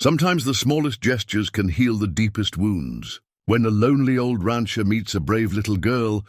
Sometimes the smallest gestures can heal the deepest wounds. When a lonely old rancher meets a brave little girl,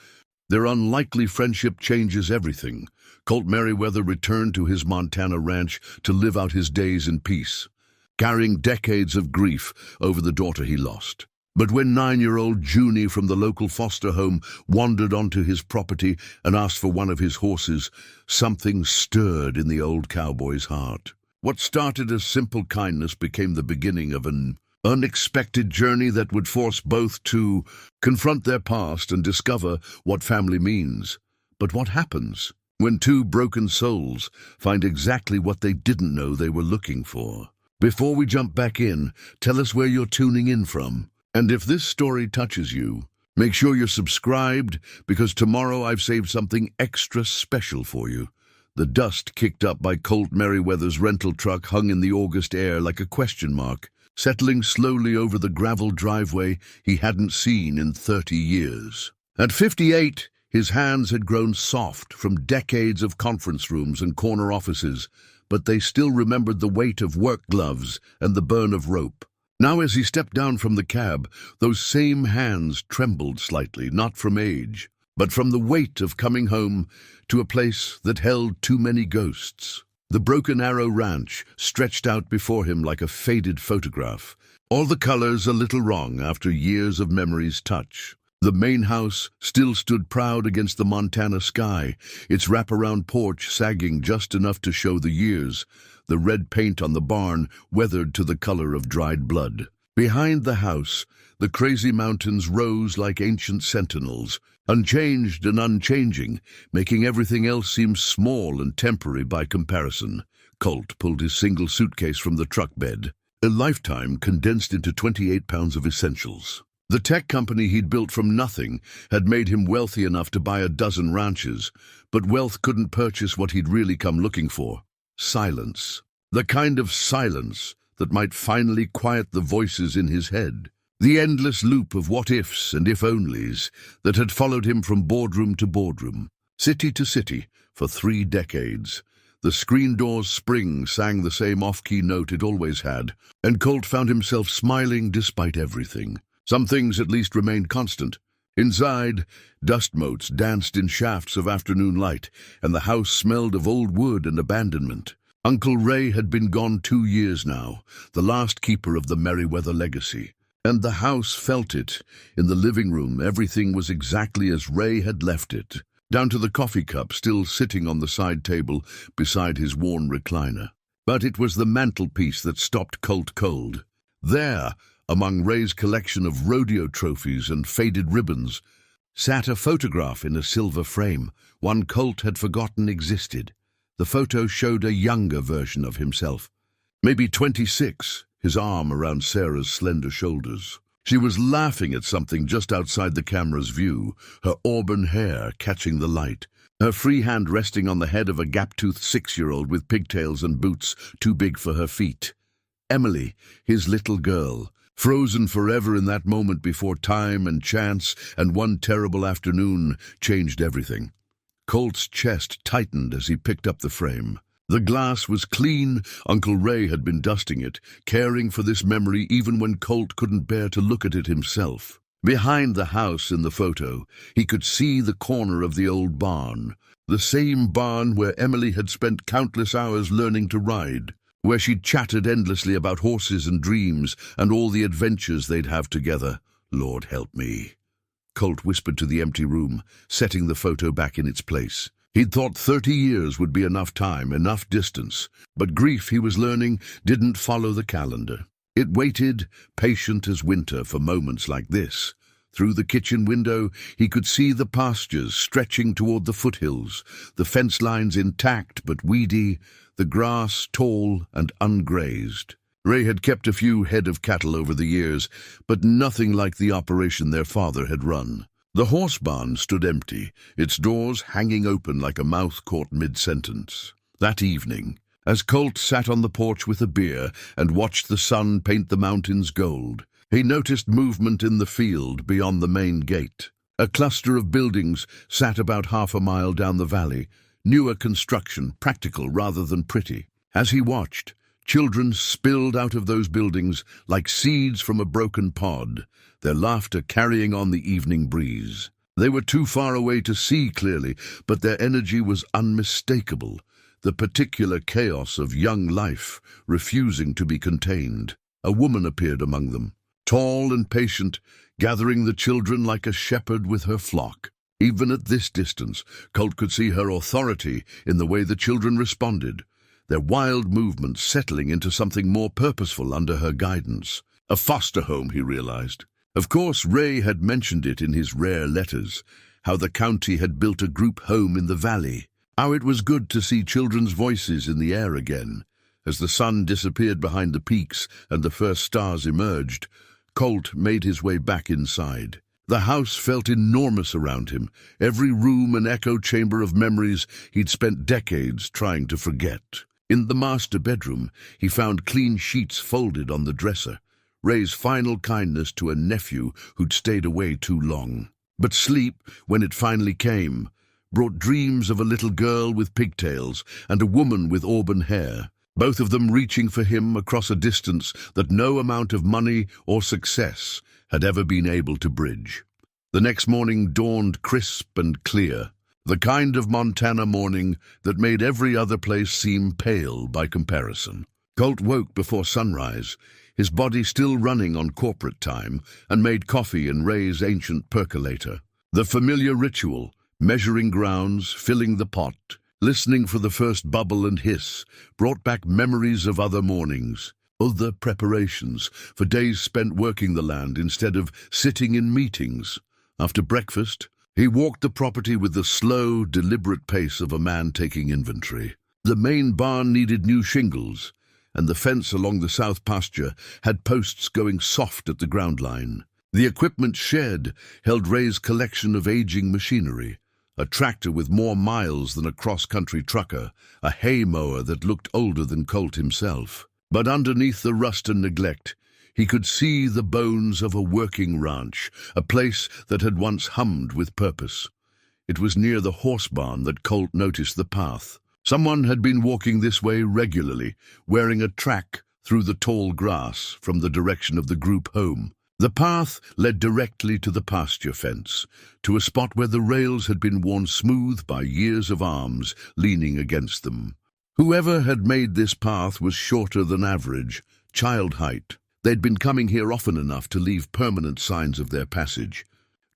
their unlikely friendship changes everything. Colt Merriweather returned to his Montana ranch to live out his days in peace, carrying decades of grief over the daughter he lost. But when 9-year-old Junie from the local foster home wandered onto his property and asked for one of his horses, something stirred in the old cowboy's heart. What started as simple kindness became the beginning of an unexpected journey that would force both to confront their past and discover what family means. But what happens when two broken souls find exactly what they didn't know they were looking for? Before we jump back in, tell us where you're tuning in from. And if this story touches you, make sure you're subscribed, because tomorrow I've saved something extra special for you. The dust kicked up by Colt Merriweather's rental truck hung in the August air like a question mark, settling slowly over the gravel driveway he hadn't seen in 30 years. At 58, his hands had grown soft from decades of conference rooms and corner offices, but they still remembered the weight of work gloves and the burn of rope. Now as he stepped down from the cab, those same hands trembled slightly, not from age, but from the weight of coming home to a place that held too many ghosts. The Broken Arrow Ranch stretched out before him like a faded photograph, all the colors a little wrong after years of memory's touch. The main house still stood proud against the Montana sky, its wraparound porch sagging just enough to show the years, the red paint on the barn weathered to the color of dried blood. Behind the house, the crazy mountains rose like ancient sentinels, unchanged and unchanging, making everything else seem small and temporary by comparison. Colt pulled his single suitcase from the truck bed, a lifetime condensed into 28 pounds of essentials. The tech company he'd built from nothing had made him wealthy enough to buy a dozen ranches, but wealth couldn't purchase what he'd really come looking for: silence. The kind of silence that might finally quiet the voices in his head. The endless loop of what-ifs and if-onlys that had followed him from boardroom to boardroom, city to city, for 3 decades. The screen door's spring sang the same off-key note it always had, and Colt found himself smiling despite everything. Some things at least remained constant. Inside, dust motes danced in shafts of afternoon light, and the house smelled of old wood and abandonment. Uncle Ray had been gone 2 years now, the last keeper of the Merriweather legacy. And the house felt it. In the living room, everything was exactly as Ray had left it, down to the coffee cup still sitting on the side table beside his worn recliner. But it was the mantelpiece that stopped Colt cold. There, among Ray's collection of rodeo trophies and faded ribbons, sat a photograph in a silver frame, one Colt had forgotten existed. The photo showed a younger version of himself, maybe 26, his arm around Sarah's slender shoulders. She was laughing at something just outside the camera's view, her auburn hair catching the light, her free hand resting on the head of a gap-toothed 6-year-old with pigtails and boots too big for her feet. Emily, his little girl, frozen forever in that moment before time and chance and one terrible afternoon changed everything. Colt's chest tightened as he picked up the frame. The glass was clean. Uncle Ray had been dusting it, caring for this memory even when Colt couldn't bear to look at it himself. Behind the house in the photo, he could see the corner of the old barn, the same barn where Emily had spent countless hours learning to ride, where she'd chattered endlessly about horses and dreams and all the adventures they'd have together. Lord help me, Colt whispered to the empty room, setting the photo back in its place. He'd thought 30 years would be enough time, enough distance, but grief, he was learning, didn't follow the calendar. It waited, patient as winter, for moments like this. Through the kitchen window, he could see the pastures stretching toward the foothills, the fence lines intact but weedy, the grass tall and ungrazed. Ray had kept a few head of cattle over the years, but nothing like the operation their father had run. The horse barn stood empty, its doors hanging open like a mouth caught mid-sentence. That evening, as Colt sat on the porch with a beer and watched the sun paint the mountains gold, he noticed movement in the field beyond the main gate. A cluster of buildings sat about half a mile down the valley, newer construction, practical rather than pretty. As he watched, Children spilled out of those buildings like seeds from a broken pod, their laughter carrying on the evening breeze. They were too far away to see clearly, but their energy was unmistakable, the particular chaos of young life refusing to be contained. A woman appeared among them, tall and patient, gathering the children like a shepherd with her flock. Even at this distance, Colt could see her authority in the way the children responded, their wild movements settling into something more purposeful under her guidance. A foster home, he realized. Of course, Ray had mentioned it in his rare letters, how the county had built a group home in the valley. How it was good to see children's voices in the air again. As the sun disappeared behind the peaks and the first stars emerged, Colt made his way back inside. The house felt enormous around him, every room an echo chamber of memories he'd spent decades trying to forget. In the master bedroom, he found clean sheets folded on the dresser, Ray's final kindness to a nephew who'd stayed away too long. But sleep, when it finally came, brought dreams of a little girl with pigtails and a woman with auburn hair, both of them reaching for him across a distance that no amount of money or success had ever been able to bridge. The next morning dawned crisp and clear, the kind of Montana morning that made every other place seem pale by comparison. Colt woke before sunrise, his body still running on corporate time, and made coffee in Ray's ancient percolator. The familiar ritual, measuring grounds, filling the pot, listening for the first bubble and hiss, brought back memories of other mornings, other preparations for days spent working the land instead of sitting in meetings. After breakfast, he walked the property with the slow, deliberate pace of a man taking inventory. The main barn needed new shingles, and the fence along the south pasture had posts going soft at the ground line. The equipment shed held Ray's collection of aging machinery, a tractor with more miles than a cross-country trucker, a hay mower that looked older than Colt himself. But underneath the rust and neglect, he could see the bones of a working ranch, a place that had once hummed with purpose. It was near the horse barn that Colt noticed the path. Someone had been walking this way regularly, wearing a track through the tall grass from the direction of the group home. The path led directly to the pasture fence, to a spot where the rails had been worn smooth by years of arms leaning against them. Whoever had made this path was shorter than average, child height. They'd been coming here often enough to leave permanent signs of their passage,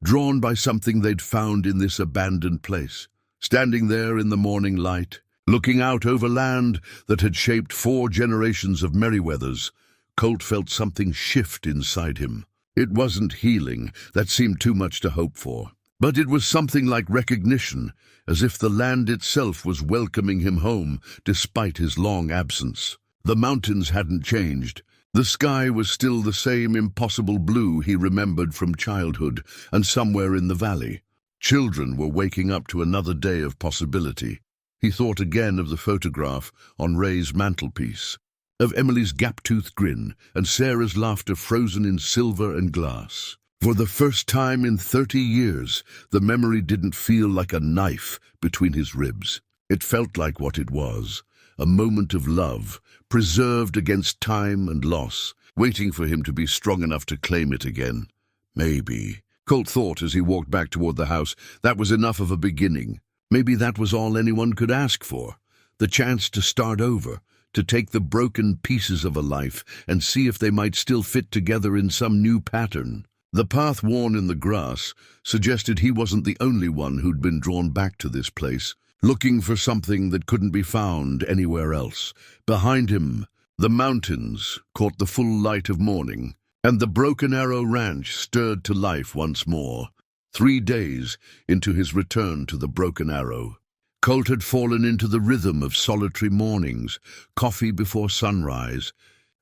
drawn by something they'd found in this abandoned place. Standing there in the morning light, looking out over land that had shaped 4 generations of Merriweathers, Colt felt something shift inside him. It wasn't healing, that seemed too much to hope for. But it was something like recognition, as if the land itself was welcoming him home despite his long absence. The mountains hadn't changed. The sky was still the same impossible blue he remembered from childhood and somewhere in the valley. Children were waking up to another day of possibility. He thought again of the photograph on Ray's mantelpiece, of Emily's gap-toothed grin and Sarah's laughter frozen in silver and glass. For the first time in 30 years, the memory didn't feel like a knife between his ribs. It felt like what it was, a moment of love, preserved against time and loss, waiting for him to be strong enough to claim it again. Maybe, Colt thought as he walked back toward the house, that was enough of a beginning. Maybe that was all anyone could ask for, the chance to start over, to take the broken pieces of a life and see if they might still fit together in some new pattern. The path worn in the grass suggested he wasn't the only one who'd been drawn back to this place, looking for something that couldn't be found anywhere else. Behind him, the mountains caught the full light of morning, and the Broken Arrow Ranch stirred to life once more. 3 days into his return to the Broken Arrow, Colt had fallen into the rhythm of solitary mornings, coffee before sunrise,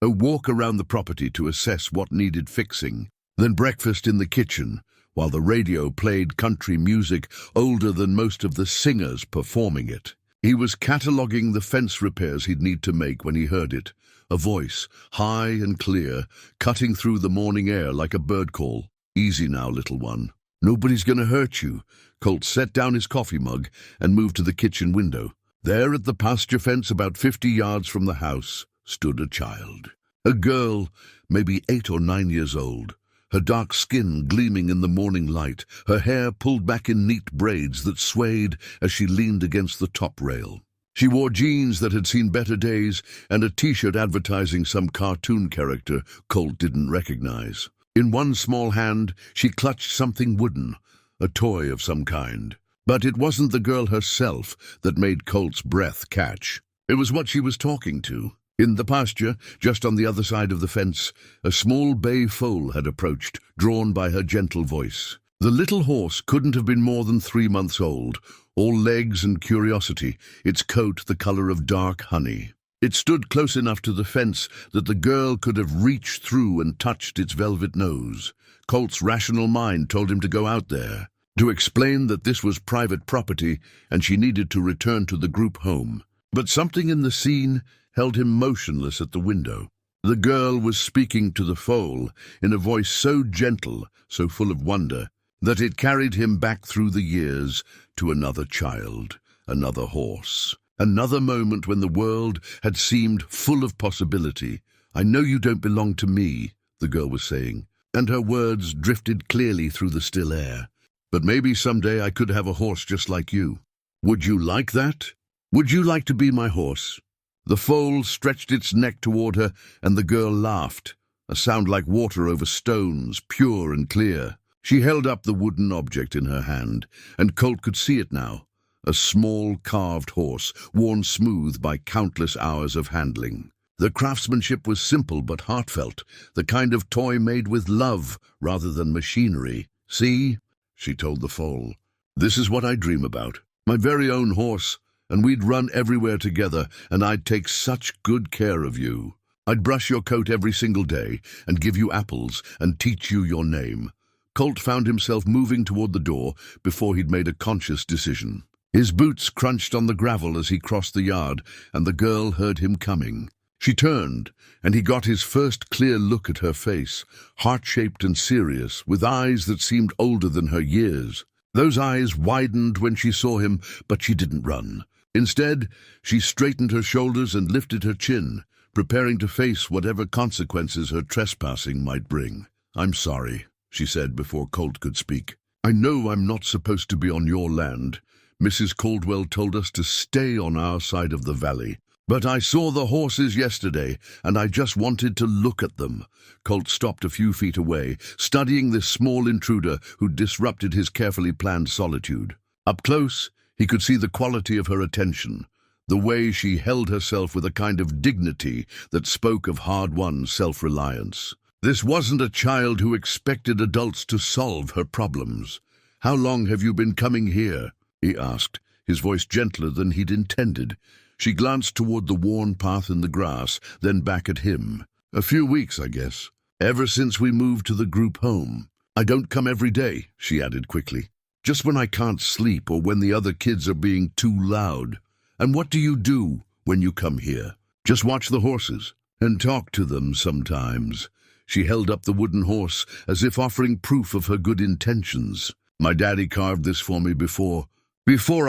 a walk around the property to assess what needed fixing, then breakfast in the kitchen, while the radio played country music older than most of the singers performing it. He was cataloguing the fence repairs he'd need to make when he heard it, a voice, high and clear, cutting through the morning air like a bird call. "Easy now, little one. Nobody's going to hurt you." Colt set down his coffee mug and moved to the kitchen window. There at the pasture fence about 50 yards from the house, stood a child. A girl, maybe 8 or 9 years old, her dark skin gleaming in the morning light, her hair pulled back in neat braids that swayed as she leaned against the top rail. She wore jeans that had seen better days and a t-shirt advertising some cartoon character Colt didn't recognize. In one small hand, she clutched something wooden, a toy of some kind. But it wasn't the girl herself that made Colt's breath catch. It was what she was talking to. In the pasture, just on the other side of the fence, a small bay foal had approached, drawn by her gentle voice. The little horse couldn't have been more than 3 months old, all legs and curiosity, its coat the color of dark honey. It stood close enough to the fence that the girl could have reached through and touched its velvet nose. Colt's rational mind told him to go out there, to explain that this was private property and she needed to return to the group home. But something in the scene held him motionless at the window. The girl was speaking to the foal in a voice so gentle, so full of wonder, that it carried him back through the years to another child, another horse, another moment when the world had seemed full of possibility. "I know you don't belong to me," the girl was saying, and her words drifted clearly through the still air. "But maybe someday I could have a horse just like you. Would you like that? Would you like to be my horse?" The foal stretched its neck toward her, and the girl laughed, a sound like water over stones, pure and clear. She held up the wooden object in her hand, and Colt could see it now, a small carved horse, worn smooth by countless hours of handling. The craftsmanship was simple but heartfelt, the kind of toy made with love rather than machinery. "See," she told the foal, "this is what I dream about. My very own horse, and we'd run everywhere together, and I'd take such good care of you. I'd brush your coat every single day, and give you apples, and teach you your name." Colt found himself moving toward the door before he'd made a conscious decision. His boots crunched on the gravel as he crossed the yard, and the girl heard him coming. She turned, and he got his first clear look at her face, heart-shaped and serious, with eyes that seemed older than her years. Those eyes widened when she saw him, but she didn't run. Instead, she straightened her shoulders and lifted her chin, preparing to face whatever consequences her trespassing might bring. "I'm sorry," she said before Colt could speak. "I know I'm not supposed to be on your land. Mrs. Caldwell told us to stay on our side of the valley. But I saw the horses yesterday, and I just wanted to look at them." Colt stopped a few feet away, studying this small intruder who disrupted his carefully planned solitude. Up close, he could see the quality of her attention, the way she held herself with a kind of dignity that spoke of hard-won self-reliance. This wasn't a child who expected adults to solve her problems. "How long have you been coming here?" he asked, his voice gentler than he'd intended. She glanced toward the worn path in the grass, then back at him. "A few weeks, I guess. Ever since we moved to the group home. I don't come every day," she added quickly. "Just when I can't sleep or when the other kids are being too loud." "And what do you do when you come here?" "Just watch the horses and talk to them sometimes." She held up the wooden horse as if offering proof of her good intentions. "My daddy carved this for me before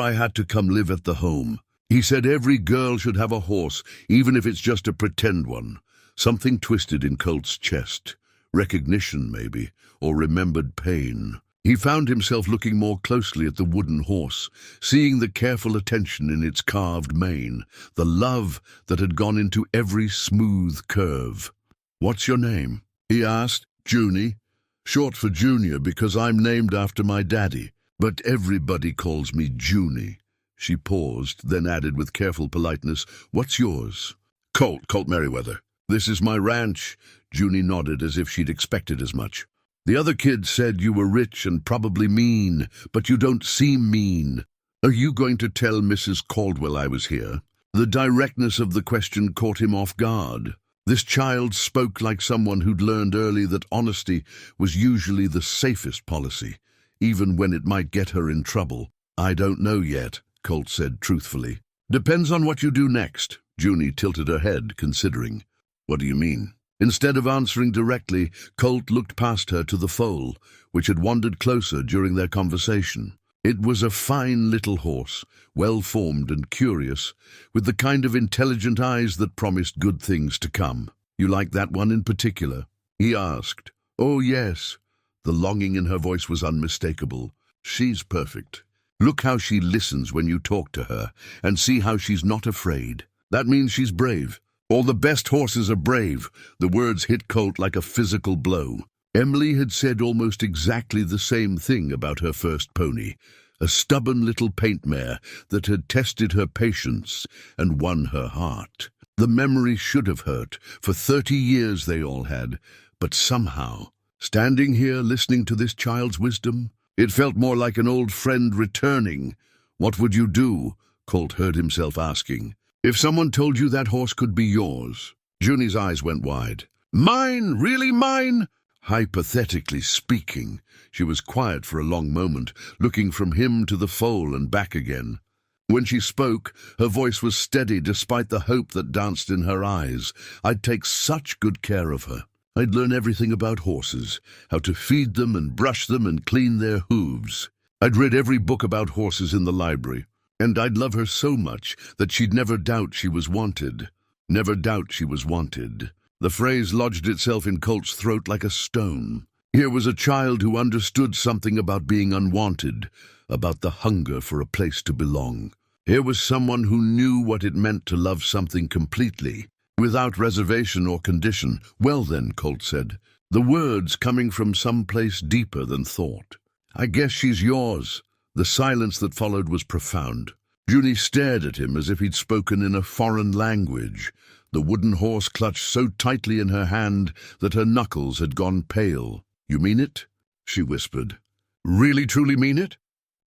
I had to come live at the home. He said every girl should have a horse, even if it's just a pretend one." Something twisted in Colt's chest. Recognition, maybe, or remembered pain. He found himself looking more closely at the wooden horse, seeing the careful attention in its carved mane, the love that had gone into every smooth curve. "What's your name?" he asked. "Junie. Short for Junior because I'm named after my daddy, but everybody calls me Junie." She paused, then added with careful politeness, "What's yours?" Colt Merriweather. "This is my ranch." Junie nodded as if she'd expected as much. "The other kids said you were rich and probably mean, but you don't seem mean. Are you going to tell Mrs. Caldwell I was here?" The directness of the question caught him off guard. This child spoke like someone who'd learned early that honesty was usually the safest policy, even when it might get her in trouble. "I don't know yet," Colt said truthfully. "Depends on what you do next." Junie tilted her head, considering. "What do you mean?" Instead of answering directly, Colt looked past her to the foal, which had wandered closer during their conversation. It was a fine little horse, well-formed and curious, with the kind of intelligent eyes that promised good things to come. "You like that one in particular?" he asked. "Oh, yes." The longing in her voice was unmistakable. "She's perfect. Look how she listens when you talk to her, and see how she's not afraid. That means she's brave. All the best horses are brave." The words hit Colt like a physical blow. Emily had said almost exactly the same thing about her first pony, a stubborn little paint mare that had tested her patience and won her heart. The memory should have hurt. For 30 years they all had, but somehow, standing here listening to this child's wisdom, it felt more like an old friend returning. "What would you do?" Colt heard himself asking. "If someone told you that horse could be yours?" Junie's eyes went wide. "Mine? Really mine?" Hypothetically speaking. She was quiet for a long moment, looking from him to the foal and back again. When she spoke, her voice was steady despite the hope that danced in her eyes. "I'd take such good care of her. I'd learn everything about horses, how to feed them and brush them and clean their hooves. I'd read every book about horses in the library, and I'd love her so much that she'd never doubt she was wanted. Never doubt she was wanted." The phrase lodged itself in Colt's throat like a stone. Here was a child who understood something about being unwanted, about the hunger for a place to belong. Here was someone who knew what it meant to love something completely, without reservation or condition. "Well then," Colt said, the words coming from some place deeper than thought, "I guess she's yours." The silence that followed was profound. Junie stared at him as if he'd spoken in a foreign language. The wooden horse clutched so tightly in her hand that her knuckles had gone pale. "You mean it?" she whispered. "Really truly mean it?"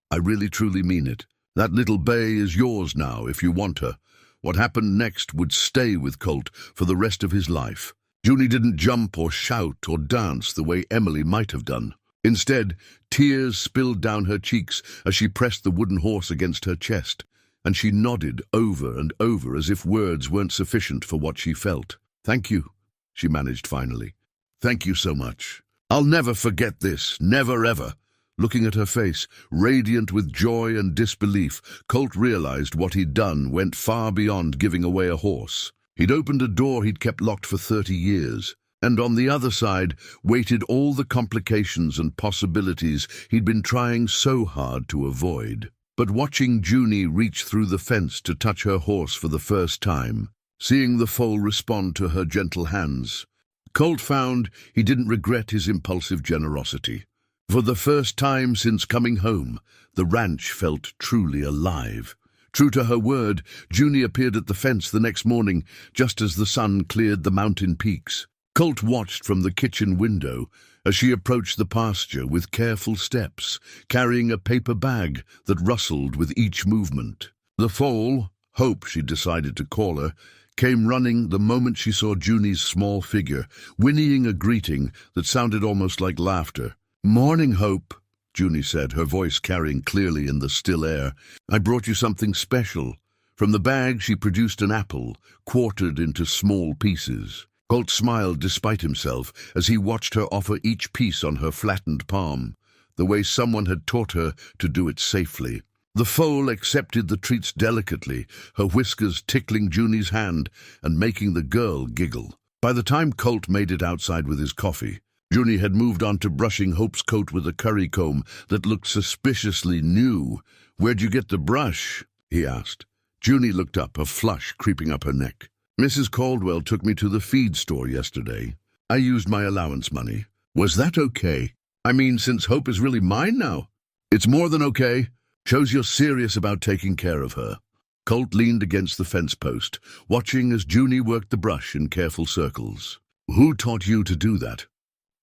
"I really truly mean it. That little bay is yours now if you want her." What happened next would stay with Colt for the rest of his life. Junie didn't jump or shout or dance the way Emily might have done. Instead, tears spilled down her cheeks as she pressed the wooden horse against her chest, and she nodded over and over as if words weren't sufficient for what she felt. "Thank you," she managed finally. "Thank you so much. I'll never forget this, never ever." Looking at her face, radiant with joy and disbelief, Colt realized what he'd done went far beyond giving away a horse. He'd opened a door he'd kept locked for 30 years, and on the other side waited all the complications and possibilities he'd been trying so hard to avoid. But watching Junie reach through the fence to touch her horse for the first time, seeing the foal respond to her gentle hands, Colt found he didn't regret his impulsive generosity. For the first time since coming home, the ranch felt truly alive. True to her word, Junie appeared at the fence the next morning, just as the sun cleared the mountain peaks. Colt watched from the kitchen window as she approached the pasture with careful steps, carrying a paper bag that rustled with each movement. The foal, Hope she decided to call her, came running the moment she saw Junie's small figure, whinnying a greeting that sounded almost like laughter. "Morning, Hope," Junie said, her voice carrying clearly in the still air. "I brought you something special." From the bag she produced an apple, quartered into small pieces. Colt smiled despite himself as he watched her offer each piece on her flattened palm, the way someone had taught her to do it safely. The foal accepted the treats delicately, her whiskers tickling Junie's hand and making the girl giggle. By the time Colt made it outside with his coffee, Junie had moved on to brushing Hope's coat with a curry comb that looked suspiciously new. "Where'd you get the brush?" he asked. Junie looked up, a flush creeping up her neck. "Mrs. Caldwell took me to the feed store yesterday. I used my allowance money." "Was that okay?" "I mean, since Hope is really mine now." "It's more than okay. Shows you're serious about taking care of her." Colt leaned against the fence post, watching as Junie worked the brush in careful circles. "Who taught you to do that?"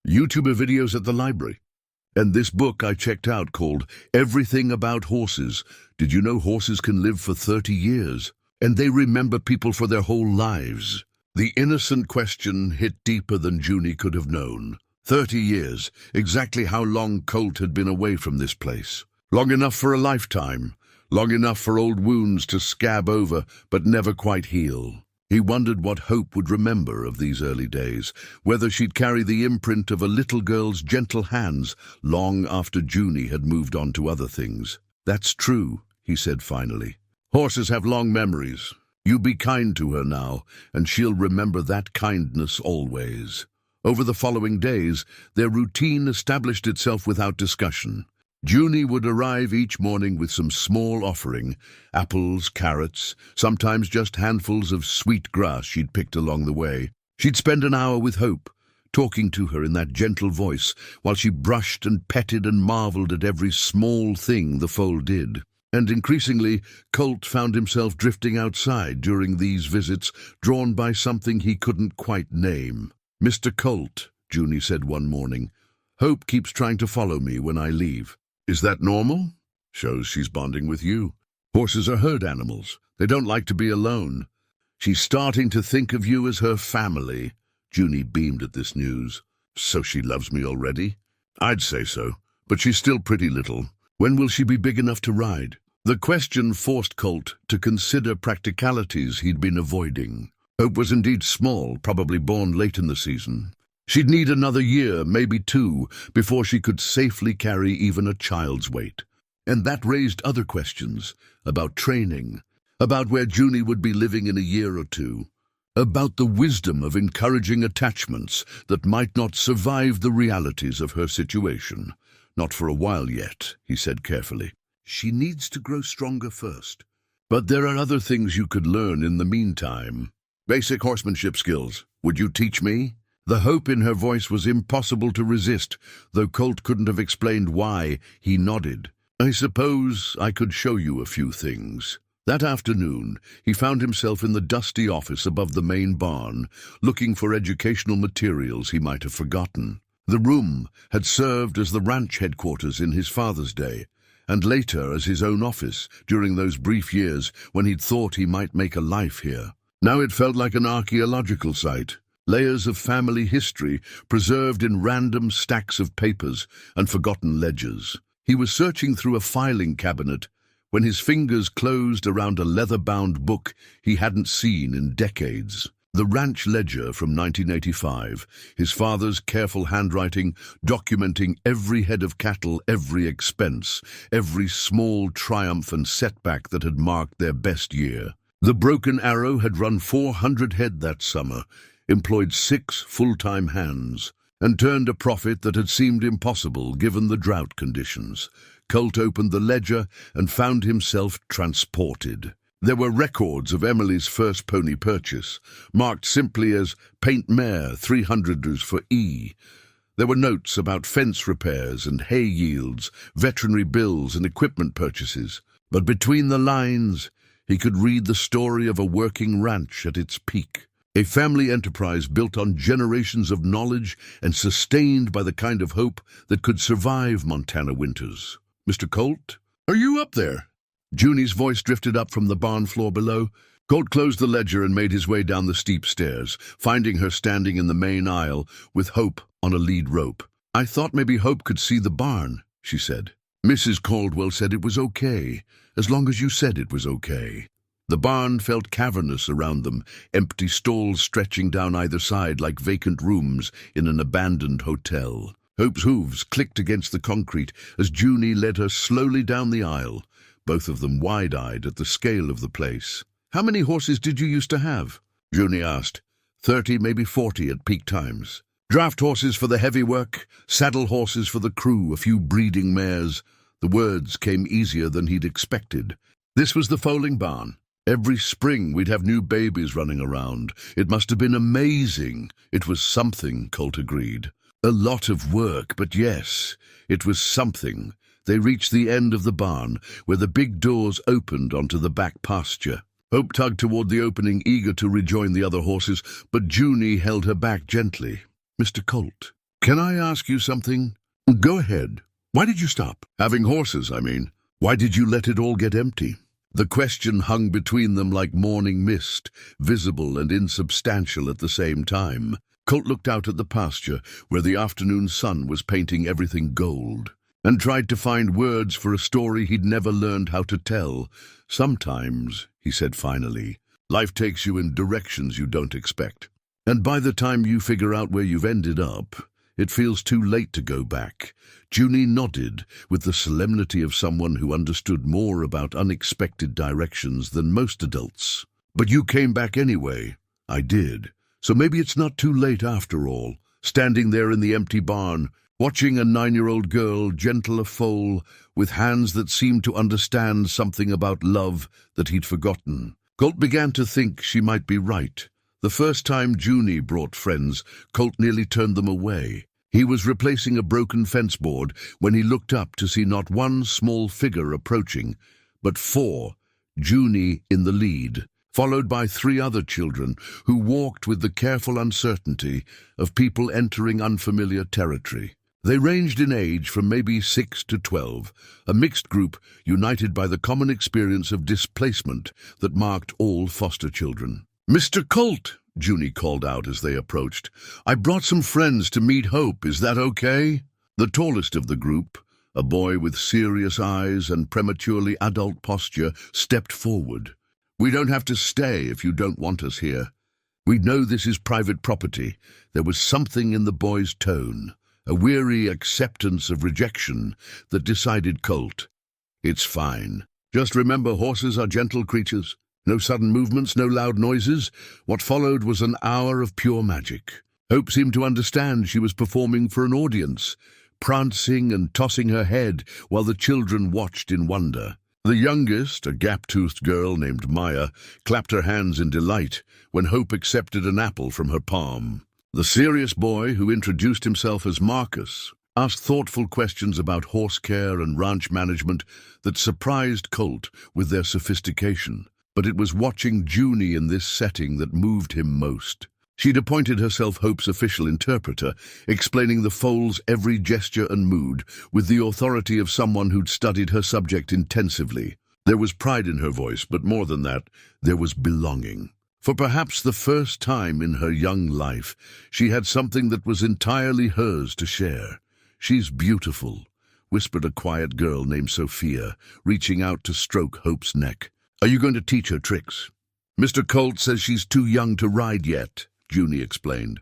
"YouTuber videos at the library. And this book I checked out called Everything About Horses. Did you know horses can live for 30 years? And they remember people for their whole lives." The innocent question hit deeper than Junie could have known. 30 years, exactly how long Colt had been away from this place. Long enough for a lifetime, long enough for old wounds to scab over but never quite heal. He wondered what Hope would remember of these early days, whether she'd carry the imprint of a little girl's gentle hands long after Junie had moved on to other things. "That's true," he said finally. "Horses have long memories. You be kind to her now, and she'll remember that kindness always." Over the following days, their routine established itself without discussion. Junie would arrive each morning with some small offering, apples, carrots, sometimes just handfuls of sweet grass she'd picked along the way. She'd spend an hour with Hope, talking to her in that gentle voice, while she brushed and petted and marveled at every small thing the foal did. And increasingly, Colt found himself drifting outside during these visits, drawn by something he couldn't quite name. "Mr. Colt," Junie said one morning, "Hope keeps trying to follow me when I leave. Is that normal? Shows she's bonding with you. Horses are herd animals. They don't like to be alone. She's starting to think of you as her family." Junie beamed at this news. "So she loves me already?" "I'd say so, but she's still pretty little. When will she be big enough to ride?" The question forced Colt to consider practicalities he'd been avoiding. Hope was indeed small, probably born late in the season. She'd need another year, maybe 2, before she could safely carry even a child's weight. And that raised other questions, about training, about where Junie would be living in a year or 2, about the wisdom of encouraging attachments that might not survive the realities of her situation. "Not for a while yet," he said carefully. "She needs to grow stronger first. But there are other things you could learn in the meantime. Basic horsemanship skills. Would you teach me?" The hope in her voice was impossible to resist, though Colt couldn't have explained why. He nodded. "I suppose I could show you a few things." That afternoon, he found himself in the dusty office above the main barn, looking for educational materials he might have forgotten. The room had served as the ranch headquarters in his father's day, and later as his own office during those brief years when he'd thought he might make a life here. Now it felt like an archaeological site, layers of family history preserved in random stacks of papers and forgotten ledgers. He was searching through a filing cabinet when his fingers closed around a leather-bound book he hadn't seen in decades. The ranch ledger from 1985, his father's careful handwriting documenting every head of cattle, every expense, every small triumph and setback that had marked their best year. The Broken Arrow had run 400 head that summer, employed 6 full-time hands, and turned a profit that had seemed impossible given the drought conditions. Colt opened the ledger and found himself transported. There were records of Emily's first pony purchase, marked simply as Paint Mare 300ers for E. There were notes about fence repairs and hay yields, veterinary bills and equipment purchases. But between the lines, he could read the story of a working ranch at its peak. A family enterprise built on generations of knowledge and sustained by the kind of hope that could survive Montana winters. "Mr. Colt, are you up there?" Junie's voice drifted up from the barn floor below. Colt closed the ledger and made his way down the steep stairs, finding her standing in the main aisle with Hope on a lead rope. "I thought maybe Hope could see the barn," she said. "Mrs. Caldwell said it was okay, as long as you said it was okay." The barn felt cavernous around them, empty stalls stretching down either side like vacant rooms in an abandoned hotel. Hope's hooves clicked against the concrete as Junie led her slowly down the aisle, both of them wide-eyed at the scale of the place. "How many horses did you used to have?" Junie asked. 30, maybe 40 at peak times. Draft horses for the heavy work, saddle horses for the crew, a few breeding mares. The words came easier than he'd expected. This was the foaling barn. Every spring we'd have new babies running around. It must have been amazing. It was something, Colt agreed. A lot of work, but yes, it was something. They reached the end of the barn, where the big doors opened onto the back pasture. Hope tugged toward the opening, eager to rejoin the other horses, but Junie held her back gently. "Mr. Colt, can I ask you something?" "Go ahead. Why did you stop? Having horses, I mean. Why did you let it all get empty?" The question hung between them like morning mist, visible and insubstantial at the same time. Colt looked out at the pasture, where the afternoon sun was painting everything gold, and tried to find words for a story he'd never learned how to tell. "Sometimes," he said finally, Life takes you in directions you don't expect. And by the time you figure out where you've ended up, it feels too late to go back. Junie nodded with the solemnity of someone who understood more about unexpected directions than most adults. But you came back anyway. I did. So maybe it's not too late after all. Standing there in the empty barn, watching a 9-year-old girl, gentle a foal, with hands that seemed to understand something about love that he'd forgotten. Colt began to think she might be right. The first time Junie brought friends, Colt nearly turned them away. He was replacing a broken fence board when he looked up to see not one small figure approaching, but 4, Junie in the lead, followed by 3 other children who walked with the careful uncertainty of people entering unfamiliar territory. They ranged in age from maybe 6 to 12, a mixed group united by the common experience of displacement that marked all foster children. "Mr. Colt," Junie called out as they approached, "I brought some friends to meet Hope. Is that okay?" The tallest of the group, a boy with serious eyes and prematurely adult posture, stepped forward. "We don't have to stay if you don't want us here. We know this is private property." There was something in the boy's tone, a weary acceptance of rejection that decided Colt. "It's fine. Just remember, horses are gentle creatures. No sudden movements, no loud noises." What followed was an hour of pure magic. Hope seemed to understand she was performing for an audience, prancing and tossing her head while the children watched in wonder. The youngest, a gap-toothed girl named Maya, clapped her hands in delight when Hope accepted an apple from her palm. The serious boy, who introduced himself as Marcus, asked thoughtful questions about horse care and ranch management that surprised Colt with their sophistication. But it was watching Junie in this setting that moved him most. She'd appointed herself Hope's official interpreter, explaining the foal's every gesture and mood with the authority of someone who'd studied her subject intensively. There was pride in her voice, but more than that, there was belonging. For perhaps the first time in her young life, she had something that was entirely hers to share. "She's beautiful," whispered a quiet girl named Sophia, reaching out to stroke Hope's neck. "Are you going to teach her tricks?" "Mr. Colt says she's too young to ride yet," Junie explained.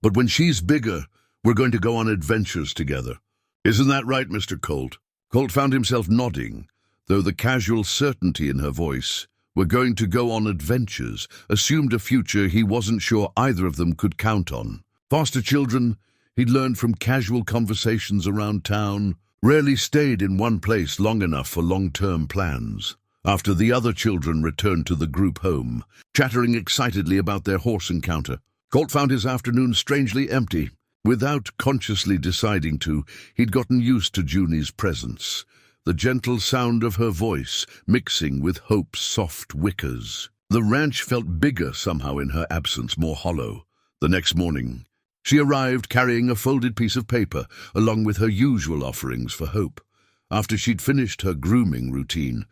"But when she's bigger, we're going to go on adventures together. Isn't that right, Mr. Colt?" Colt found himself nodding, though the casual certainty in her voice, "we're going to go on adventures," assumed a future he wasn't sure either of them could count on. Foster children, he'd learned from casual conversations around town, rarely stayed in one place long enough for long-term plans. After the other children returned to the group home, chattering excitedly about their horse encounter, Colt found his afternoon strangely empty. Without consciously deciding to, he'd gotten used to Junie's presence, the gentle sound of her voice mixing with Hope's soft wickers. The ranch felt bigger somehow in her absence, more hollow. The next morning, she arrived carrying a folded piece of paper, along with her usual offerings for Hope. After she'd finished her grooming routine,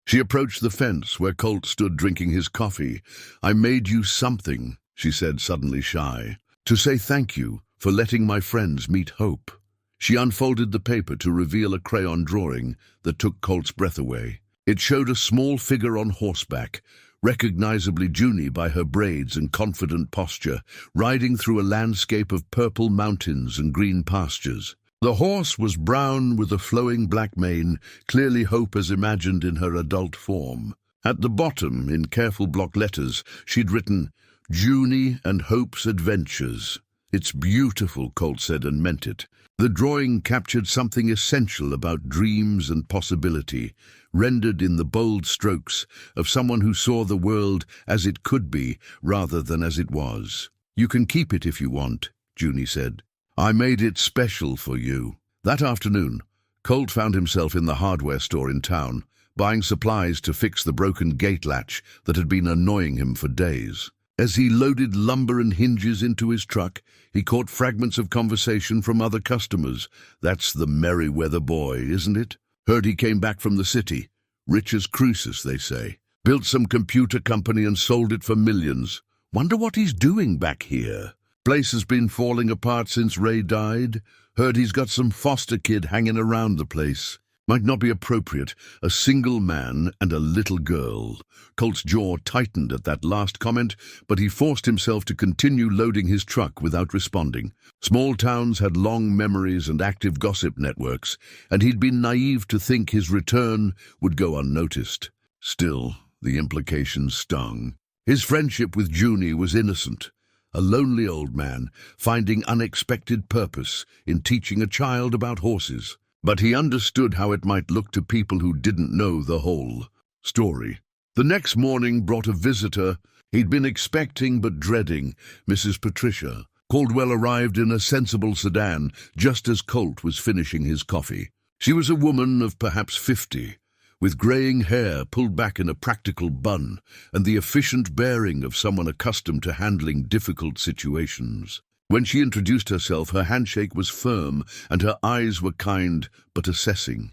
she approached the fence where Colt stood drinking his coffee. "I made you something," she said, suddenly shy, "to say thank you for letting my friends meet Hope." She unfolded the paper to reveal a crayon drawing that took Colt's breath away. It showed a small figure on horseback, recognizably Junie by her braids and confident posture, riding through a landscape of purple mountains and green pastures. The horse was brown with a flowing black mane, clearly Hope as imagined in her adult form. At the bottom, in careful block letters, she'd written, "Junie and Hope's Adventures." "It's beautiful," Colt said, and meant it. The drawing captured something essential about dreams and possibility, rendered in the bold strokes of someone who saw the world as it could be rather than as it was. "You can keep it if you want," Junie said. "I made it special for you." That afternoon, Colt found himself in the hardware store in town, buying supplies to fix the broken gate latch that had been annoying him for days. As he loaded lumber and hinges into his truck, he caught fragments of conversation from other customers. "That's the Merriweather boy, isn't it? Heard he came back from the city. Rich as Crucis, they say. Built some computer company and sold it for millions. Wonder what he's doing back here. Place has been falling apart since Ray died. Heard he's got some foster kid hanging around the place. might not be appropriate. A single man and a little girl. Colt's jaw tightened at that last comment, but he forced himself to continue loading his truck without responding. Small towns had long memories and active gossip networks, and he'd been naive to think his return would go unnoticed. Still, the implications stung. His friendship with Junie was innocent. A lonely old man finding unexpected purpose in teaching a child about horses. But he understood how it might look to people who didn't know the whole story. The next morning brought a visitor he'd been expecting but dreading, Mrs. Patricia. Caldwell arrived in a sensible sedan just as Colt was finishing his coffee. She was a woman of perhaps 50, with graying hair pulled back in a practical bun and the efficient bearing of someone accustomed to handling difficult situations. When she introduced herself, her handshake was firm and her eyes were kind but assessing.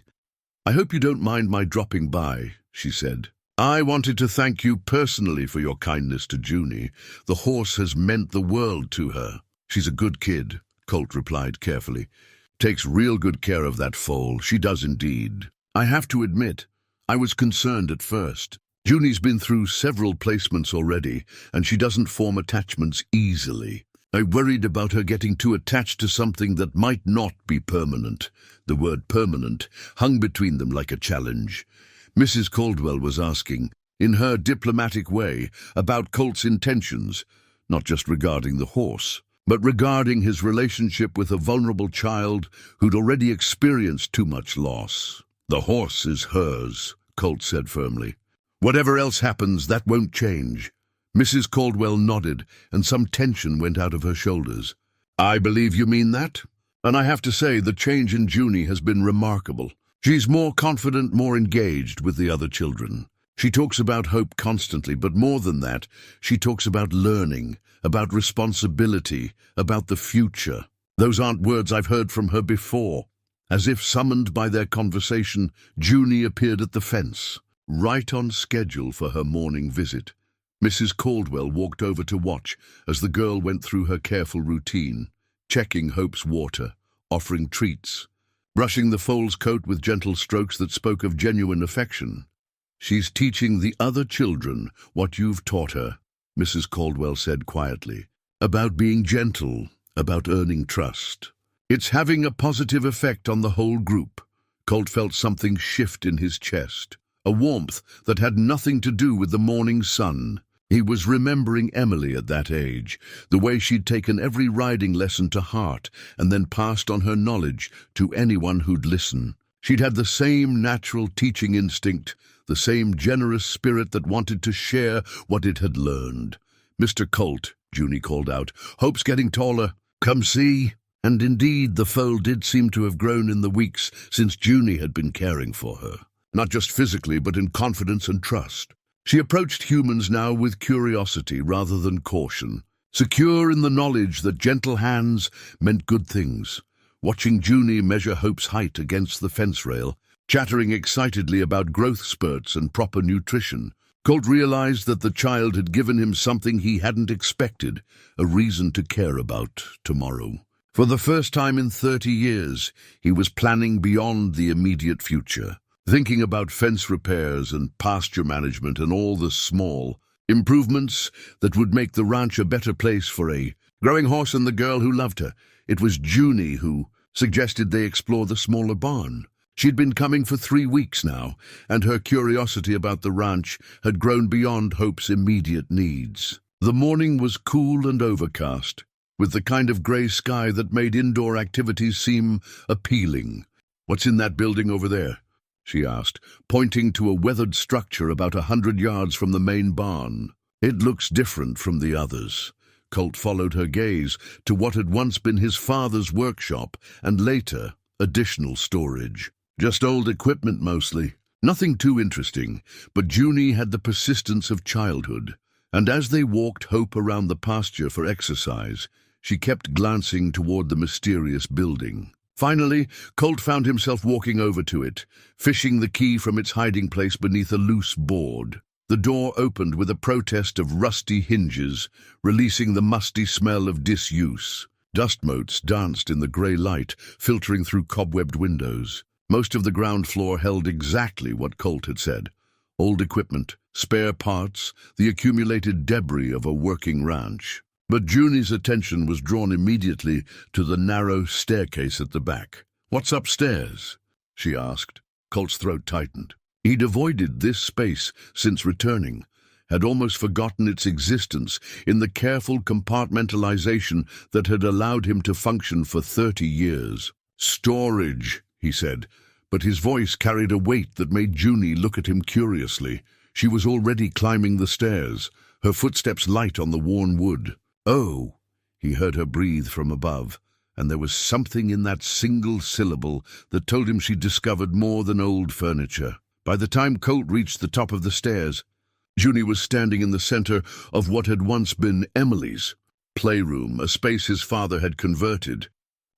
"I hope you don't mind my dropping by," she said. "I wanted to thank you personally for your kindness to Junie. The horse has meant the world to her." "She's a good kid," Colt replied carefully. "Takes real good care of that foal. She does indeed. I have to admit, I was concerned at first. Junie's been through several placements already, and she doesn't form attachments easily. I worried about her getting too attached to something that might not be permanent." The word permanent hung between them like a challenge. Mrs. Caldwell was asking, in her diplomatic way, about Colt's intentions, not just regarding the horse, but regarding his relationship with a vulnerable child who'd already experienced too much loss. "The horse is hers," Colt said firmly. "Whatever else happens, that won't change." Mrs. Caldwell nodded, and some tension went out of her shoulders. "I believe you mean that. And I have to say, the change in Junie has been remarkable. She's more confident, more engaged with the other children. She talks about hope constantly, but more than that, she talks about learning, about responsibility, about the future. Those aren't words I've heard from her before." As if summoned by their conversation, Junie appeared at the fence, right on schedule for her morning visit. Mrs. Caldwell walked over to watch as the girl went through her careful routine, checking Hope's water, offering treats, brushing the foal's coat with gentle strokes that spoke of genuine affection. "She's teaching the other children what you've taught her," Mrs. Caldwell said quietly, "about being gentle, about earning trust. It's having a positive effect on the whole group." Colt felt something shift in his chest, a warmth that had nothing to do with the morning sun. He was remembering Emily at that age, the way she'd taken every riding lesson to heart and then passed on her knowledge to anyone who'd listen. She'd had the same natural teaching instinct, the same generous spirit that wanted to share what it had learned. "Mr. Colt," Junie called out, "Hope's getting taller. Come see." And indeed, the foal did seem to have grown in the weeks since Junie had been caring for her, not just physically, but in confidence and trust. She approached humans now with curiosity rather than caution, secure in the knowledge that gentle hands meant good things. Watching Junie measure Hope's height against the fence rail, chattering excitedly about growth spurts and proper nutrition, Colt realized that the child had given him something he hadn't expected, a reason to care about tomorrow. For the first time in 30 years, he was planning beyond the immediate future, thinking about fence repairs and pasture management and all the small improvements that would make the ranch a better place for a growing horse and the girl who loved her. It was Junie who suggested they explore the smaller barn. She'd been coming for 3 weeks now, and her curiosity about the ranch had grown beyond Hope's immediate needs. The morning was cool and overcast, with the kind of grey sky that made indoor activities seem appealing. "What's in that building over there?" she asked, pointing to a weathered structure about 100 yards from the main barn. "It looks different from the others." Colt followed her gaze to what had once been his father's workshop and later additional storage. "Just old equipment mostly. Nothing too interesting, but Junie had the persistence of childhood. And as they walked Hope around the pasture for exercise, she kept glancing toward the mysterious building. Finally, Colt found himself walking over to it, fishing the key from its hiding place beneath a loose board. The door opened with a protest of rusty hinges, releasing the musty smell of disuse. Dust motes danced in the grey light, filtering through cobwebbed windows. Most of the ground floor held exactly what Colt had said. Old equipment, spare parts, the accumulated debris of a working ranch. But Junie's attention was drawn immediately to the narrow staircase at the back. "What's upstairs?" she asked. Colt's throat tightened. He'd avoided this space since returning, had almost forgotten its existence in the careful compartmentalization that had allowed him to function for 30 years. "Storage," he said, but his voice carried a weight that made Junie look at him curiously. She was already climbing the stairs, her footsteps light on the worn wood. "Oh," he heard her breathe from above, and there was something in that single syllable that told him she'd discovered more than old furniture. By the time Colt reached the top of the stairs, Junie was standing in the center of what had once been Emily's playroom, a space his father had converted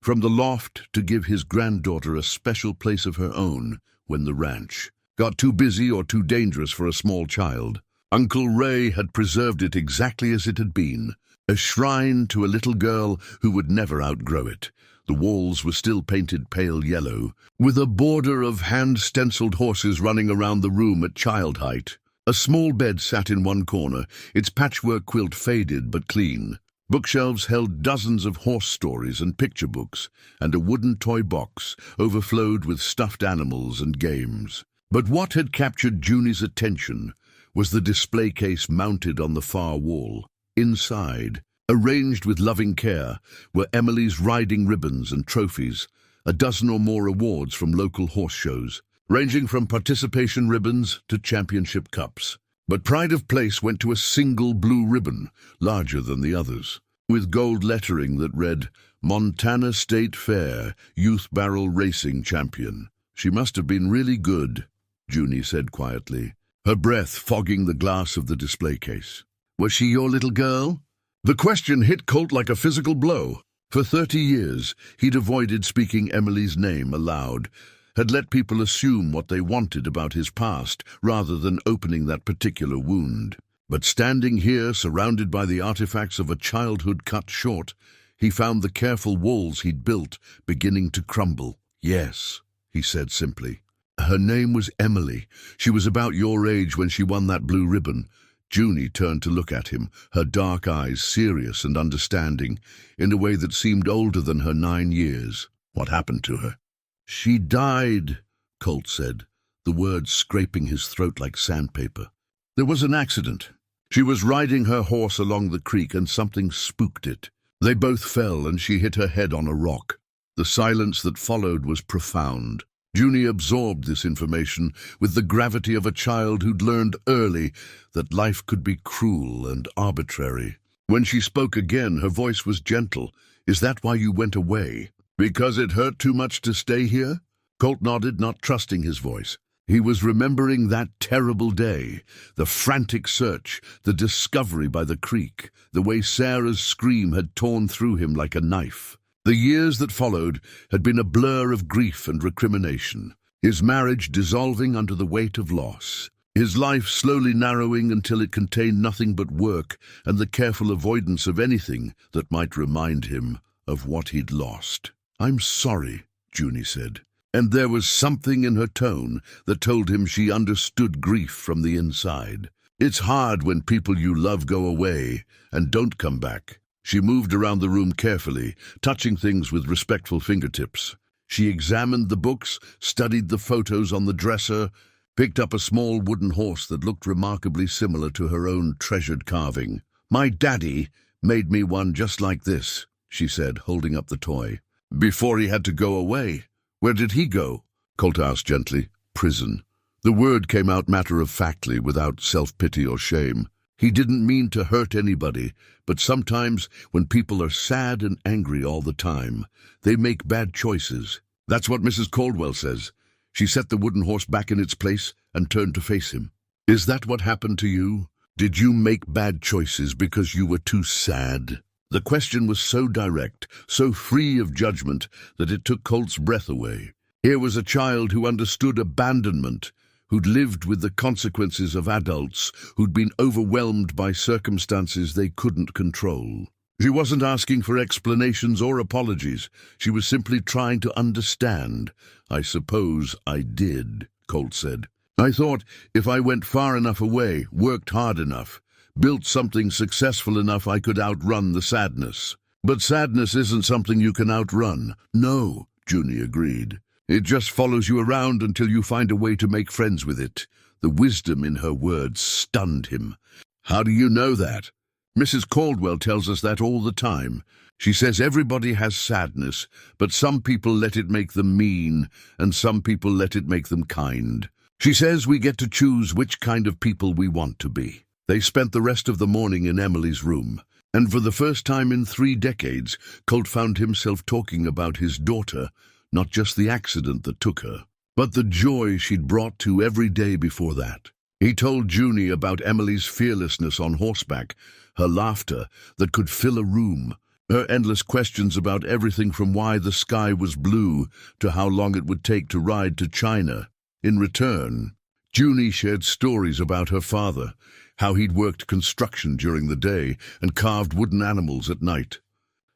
from the loft to give his granddaughter a special place of her own when the ranch got too busy or too dangerous for a small child. Uncle Ray had preserved it exactly as it had been, a shrine to a little girl who would never outgrow it. The walls were still painted pale yellow, with a border of hand-stenciled horses running around the room at child height. A small bed sat in one corner, its patchwork quilt faded but clean. Bookshelves held dozens of horse stories and picture books, and a wooden toy box overflowed with stuffed animals and games. But what had captured Junie's attention was the display case mounted on the far wall. Inside, arranged with loving care, were Emily's riding ribbons and trophies, a dozen or more awards from local horse shows, ranging from participation ribbons to championship cups. But pride of place went to a single blue ribbon, larger than the others, with gold lettering that read, "Montana State Fair, Youth Barrel Racing Champion." "She must have been really good," Junie said quietly, her breath fogging the glass of the display case. "Was she your little girl?" The question hit Colt like a physical blow. For 30 years, he'd avoided speaking Emily's name aloud, had let people assume what they wanted about his past rather than opening that particular wound. But standing here, surrounded by the artifacts of a childhood cut short, he found the careful walls he'd built beginning to crumble. "Yes," he said simply. "Her name was Emily. She was about your age when she won that blue ribbon." Junie turned to look at him, her dark eyes serious and understanding, in a way that seemed older than her 9 years. "What happened to her?" "She died," Colt said, the words scraping his throat like sandpaper. "There was an accident. She was riding her horse along the creek and something spooked it. They both fell and she hit her head on a rock." The silence that followed was profound. Junie absorbed this information with the gravity of a child who'd learned early that life could be cruel and arbitrary. When she spoke again, her voice was gentle. "Is that why you went away? Because it hurt too much to stay here?" Colt nodded, not trusting his voice. He was remembering that terrible day, the frantic search, the discovery by the creek, the way Sarah's scream had torn through him like a knife. The years that followed had been a blur of grief and recrimination, his marriage dissolving under the weight of loss, his life slowly narrowing until it contained nothing but work and the careful avoidance of anything that might remind him of what he'd lost. "I'm sorry," Junie said, and there was something in her tone that told him she understood grief from the inside. "It's hard when people you love go away and don't come back." She moved around the room carefully, touching things with respectful fingertips. She examined the books, studied the photos on the dresser, picked up a small wooden horse that looked remarkably similar to her own treasured carving. "My daddy made me one just like this," she said, holding up the toy. "Before he had to go away." "Where did he go?" Colt asked gently. "Prison." The word came out matter-of-factly, without self-pity or shame. He didn't mean to hurt anybody, but sometimes, when people are sad and angry all the time, they make bad choices. That's what Mrs. Caldwell says. She set the wooden horse back in its place and turned to face him. "Is that what happened to you? Did you make bad choices because you were too sad?" The question was so direct, so free of judgment, that it took Colt's breath away. Here was a child who understood abandonment, who'd lived with the consequences of adults, who'd been overwhelmed by circumstances they couldn't control. She wasn't asking for explanations or apologies. She was simply trying to understand. "I suppose I did," Colt said. "I thought if I went far enough away, worked hard enough, built something successful enough, I could outrun the sadness. But sadness isn't something you can outrun." "No," Junie agreed. "It just follows you around until you find a way to make friends with it." The wisdom in her words stunned him. "How do you know that?" "Mrs. Caldwell tells us that all the time. She says everybody has sadness, but some people let it make them mean, and some people let it make them kind. She says we get to choose which kind of people we want to be." They spent the rest of the morning in Emily's room, and for the first time in 3 decades, Colt found himself talking about his daughter, not just the accident that took her, but the joy she'd brought to every day before that. He told Junie about Emily's fearlessness on horseback, her laughter that could fill a room, her endless questions about everything from why the sky was blue to how long it would take to ride to China. In return, Junie shared stories about her father, how he'd worked construction during the day and carved wooden animals at night,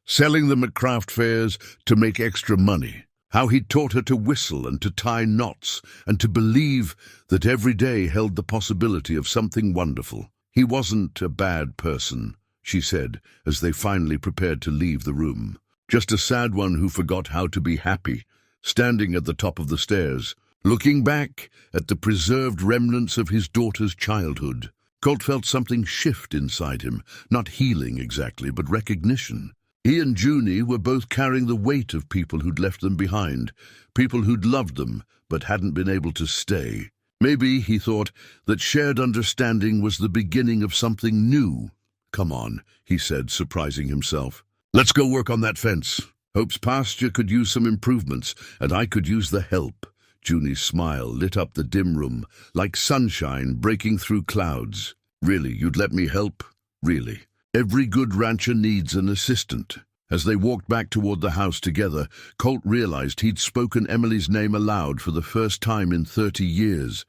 selling them at craft fairs to make extra money, how he'd taught her to whistle and to tie knots and to believe that every day held the possibility of something wonderful. "He wasn't a bad person," she said as they finally prepared to leave the room. "Just a sad one who forgot how to be happy," standing at the top of the stairs, looking back at the preserved remnants of his daughter's childhood. Colt felt something shift inside him, not healing exactly, but recognition. He and Junie were both carrying the weight of people who'd left them behind, people who'd loved them but hadn't been able to stay. Maybe, he thought, that shared understanding was the beginning of something new. "Come on," he said, surprising himself. "Let's go work on that fence. Hope's pasture could use some improvements, and I could use the help." Junie's smile lit up the dim room, like sunshine breaking through clouds. "Really, you'd let me help? Really? Every good rancher needs an assistant." As they walked back toward the house together, Colt realized he'd spoken Emily's name aloud for the first time in 30 years,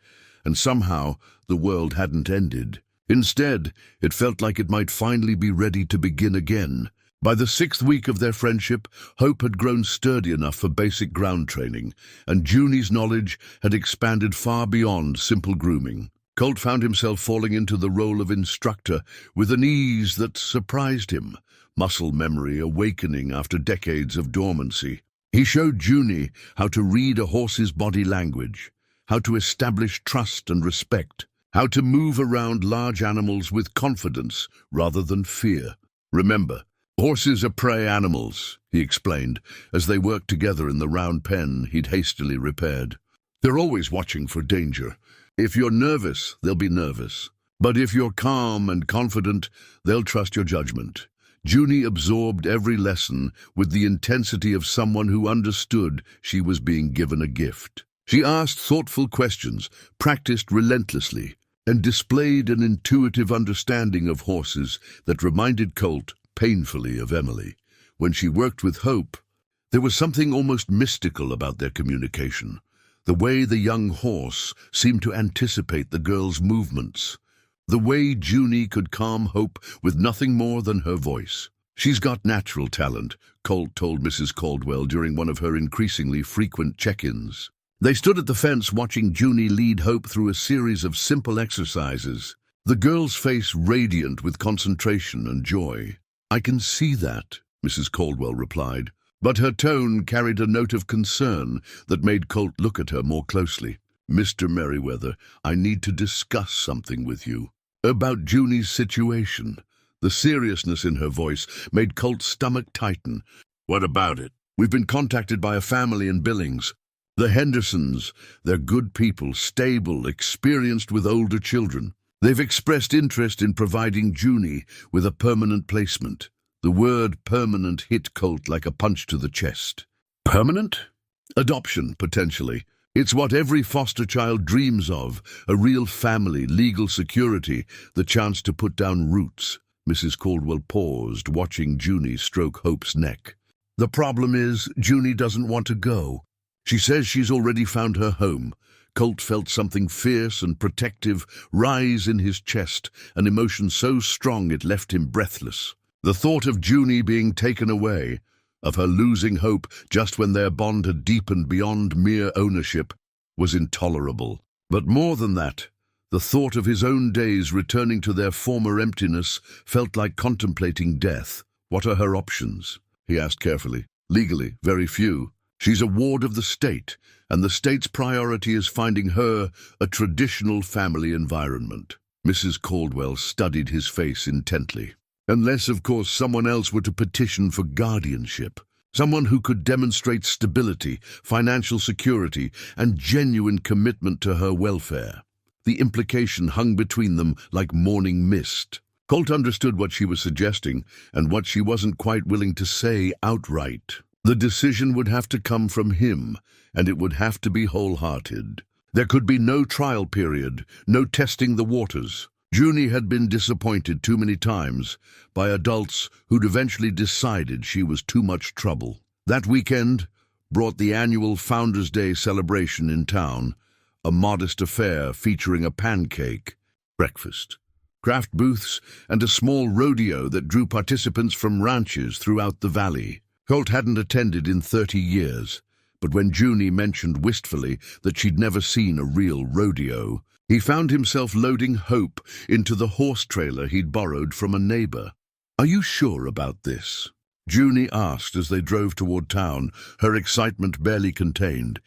and somehow the world hadn't ended. Instead, it felt like it might finally be ready to begin again. By the 6th week of their friendship, Hope had grown sturdy enough for basic ground training, and Junie's knowledge had expanded far beyond simple grooming. Colt found himself falling into the role of instructor with an ease that surprised him, muscle memory awakening after decades of dormancy. He showed Junie how to read a horse's body language, how to establish trust and respect, how to move around large animals with confidence rather than fear. "Remember, horses are prey animals," he explained, as they worked together in the round pen he'd hastily repaired. "They're always watching for danger. If you're nervous, they'll be nervous. But if you're calm and confident, they'll trust your judgment." Junie absorbed every lesson with the intensity of someone who understood she was being given a gift. She asked thoughtful questions, practiced relentlessly, and displayed an intuitive understanding of horses that reminded Colt painfully of Emily. When she worked with Hope, there was something almost mystical about their communication. The way the young horse seemed to anticipate the girl's movements. The way Junie could calm Hope with nothing more than her voice. "She's got natural talent," Colt told Mrs. Caldwell during one of her increasingly frequent check-ins. They stood at the fence watching Junie lead Hope through a series of simple exercises, the girl's face radiant with concentration and joy. "I can see that," Mrs. Caldwell replied, but her tone carried a note of concern that made Colt look at her more closely. "Mr. Merriweather, I need to discuss something with you." About Junie's situation. The seriousness in her voice made Colt's stomach tighten. "What about it?" "We've been contacted by a family in Billings. The Hendersons. They're good people, stable, experienced with older children. They've expressed interest in providing Junie with a permanent placement." The word permanent hit Colt like a punch to the chest. "Permanent?" "Adoption, potentially. It's what every foster child dreams of, a real family, legal security, the chance to put down roots." Mrs. Caldwell paused, watching Junie stroke Hope's neck. "The problem is, Junie doesn't want to go. She says she's already found her home." Colt felt something fierce and protective rise in his chest, an emotion so strong it left him breathless. The thought of Junie being taken away, of her losing hope just when their bond had deepened beyond mere ownership, was intolerable. But more than that, the thought of his own days returning to their former emptiness felt like contemplating death. "What are her options?" he asked carefully. "Legally, very few. She's a ward of the state, and the state's priority is finding her a traditional family environment." Mrs. Caldwell studied his face intently. "Unless, of course, someone else were to petition for guardianship. Someone who could demonstrate stability, financial security, and genuine commitment to her welfare." The implication hung between them like morning mist. Colt understood what she was suggesting and what she wasn't quite willing to say outright. The decision would have to come from him, and it would have to be wholehearted. There could be no trial period, no testing the waters. Junie had been disappointed too many times by adults who'd eventually decided she was too much trouble. That weekend brought the annual Founders' Day celebration in town, a modest affair featuring a pancake breakfast, craft booths, and a small rodeo that drew participants from ranches throughout the valley. Colt hadn't attended in 30 years, but when Junie mentioned wistfully that she'd never seen a real rodeo, he found himself loading hope into the horse trailer he'd borrowed from a neighbor. "Are you sure about this?" Junie asked as they drove toward town, her excitement barely contained.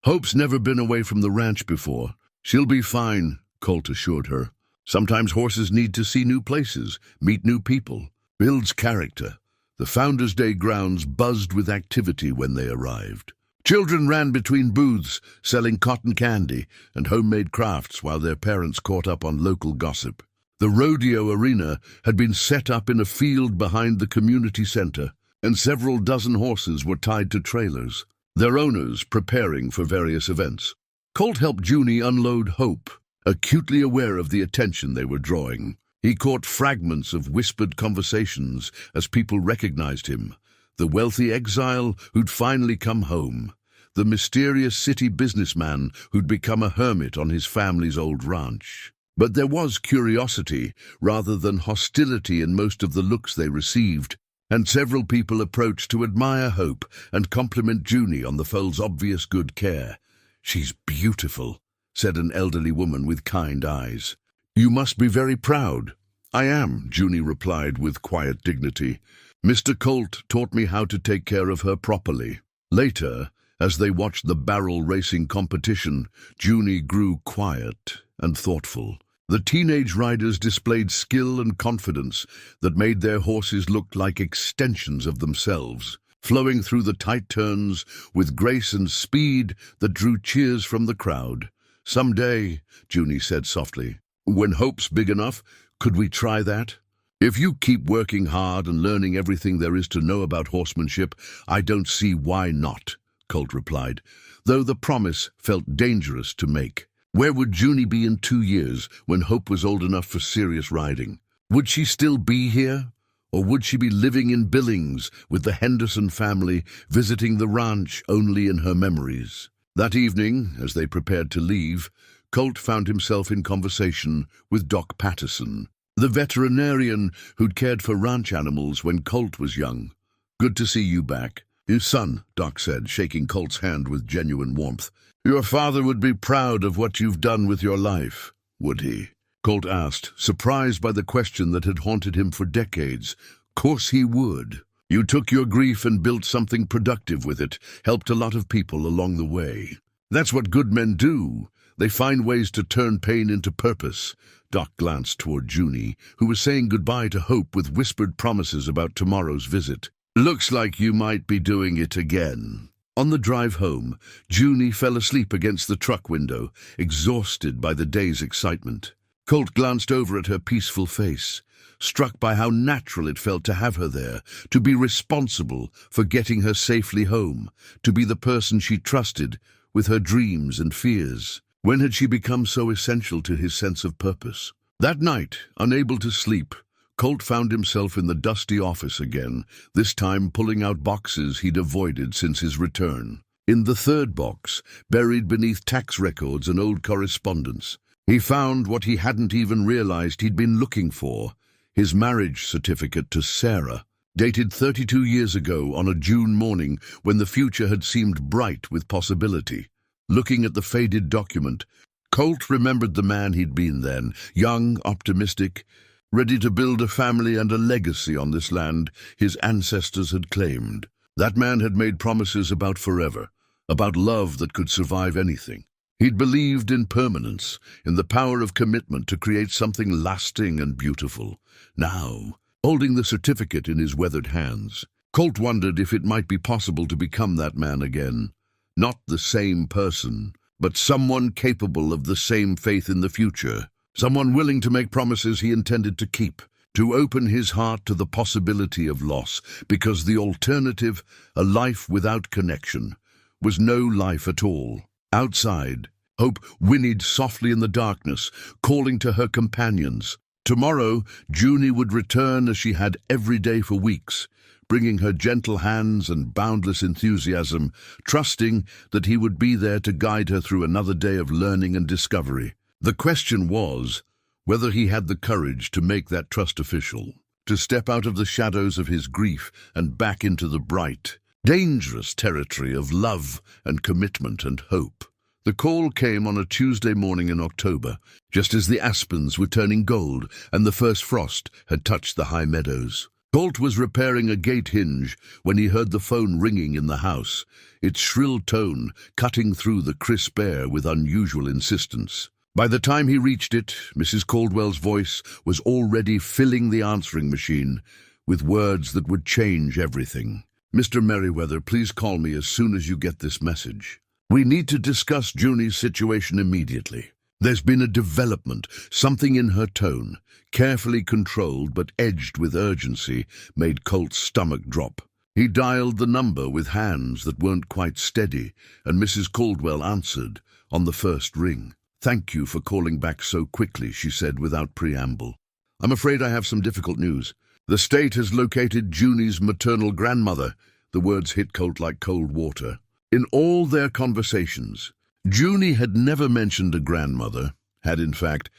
"Hope's never been away from the ranch before. She'll be fine," Colt assured her. "Sometimes horses need to see new places, meet new people. Builds character." The Founders' Day grounds buzzed with activity when they arrived. Children ran between booths, selling cotton candy and homemade crafts while their parents caught up on local gossip. The rodeo arena had been set up in a field behind the community center, and several dozen horses were tied to trailers, their owners preparing for various events. Colt helped Junie unload hope, acutely aware of the attention they were drawing. He caught fragments of whispered conversations as people recognized him. The wealthy exile who'd finally come home. The mysterious city businessman who'd become a hermit on his family's old ranch. But there was curiosity rather than hostility in most of the looks they received, and several people approached to admire Hope and compliment Junie on the foal's obvious good care. "She's beautiful," said an elderly woman with kind eyes. "You must be very proud." "I am," Junie replied with quiet dignity. "Mr. Colt taught me how to take care of her properly." Later, as they watched the barrel racing competition, Junie grew quiet and thoughtful. The teenage riders displayed skill and confidence that made their horses look like extensions of themselves, flowing through the tight turns with grace and speed that drew cheers from the crowd. "Someday," Junie said softly, "when Hope's big enough, could we try that?" "If you keep working hard and learning everything there is to know about horsemanship, I don't see why not," Colt replied, though the promise felt dangerous to make. Where would Junie be in 2 years when Hope was old enough for serious riding? Would she still be here? Or would she be living in Billings with the Henderson family, visiting the ranch only in her memories? That evening, as they prepared to leave, Colt found himself in conversation with Doc Patterson, the veterinarian who'd cared for ranch animals when Colt was young. "Good to see you back." "His son," Doc said, shaking Colt's hand with genuine warmth. "Your father would be proud of what you've done with your life, would he?" Colt asked, surprised by the question that had haunted him for decades. "Course he would. You took your grief and built something productive with it, helped a lot of people along the way. That's what good men do. They find ways to turn pain into purpose." Doc glanced toward Junie, who was saying goodbye to Hope with whispered promises about tomorrow's visit. "Looks like you might be doing it again." On the drive home, Junie fell asleep against the truck window, exhausted by the day's excitement. Colt glanced over at her peaceful face, struck by how natural it felt to have her there, to be responsible for getting her safely home, to be the person she trusted with her dreams and fears. When had she become so essential to his sense of purpose? That night, unable to sleep, Colt found himself in the dusty office again, this time pulling out boxes he'd avoided since his return. In the third box, buried beneath tax records and old correspondence, he found what he hadn't even realized he'd been looking for, his marriage certificate to Sarah, dated 32 years ago on a June morning when the future had seemed bright with possibility. Looking at the faded document, Colt remembered the man he'd been then, young, optimistic, ready to build a family and a legacy on this land his ancestors had claimed. That man had made promises about forever, about love that could survive anything. He'd believed in permanence, in the power of commitment to create something lasting and beautiful. Now, holding the certificate in his weathered hands, Colt wondered if it might be possible to become that man again. Not the same person, but someone capable of the same faith in the future. Someone willing to make promises he intended to keep, to open his heart to the possibility of loss, because the alternative, a life without connection, was no life at all. Outside, hope whinnied softly in the darkness, calling to her companions. Tomorrow, Junie would return as she had every day for weeks, bringing her gentle hands and boundless enthusiasm, trusting that he would be there to guide her through another day of learning and discovery. The question was whether he had the courage to make that trust official, to step out of the shadows of his grief and back into the bright, dangerous territory of love and commitment and hope. The call came on a Tuesday morning in October, just as the aspens were turning gold and the first frost had touched the high meadows. Colt was repairing a gate hinge when he heard the phone ringing in the house, its shrill tone cutting through the crisp air with unusual insistence. By the time he reached it, Mrs. Caldwell's voice was already filling the answering machine with words that would change everything. "Mr. Merriweather, please call me as soon as you get this message. We need to discuss Junie's situation immediately. There's been a development, something in her tone, carefully controlled but edged with urgency, made Colt's stomach drop. He dialed the number with hands that weren't quite steady, and Mrs. Caldwell answered on the first ring. "Thank you for calling back so quickly," she said without preamble. "I'm afraid I have some difficult news. The state has located Junie's maternal grandmother." The words hit Colt like cold water. In all their conversations, Junie had never mentioned a grandmother, had in fact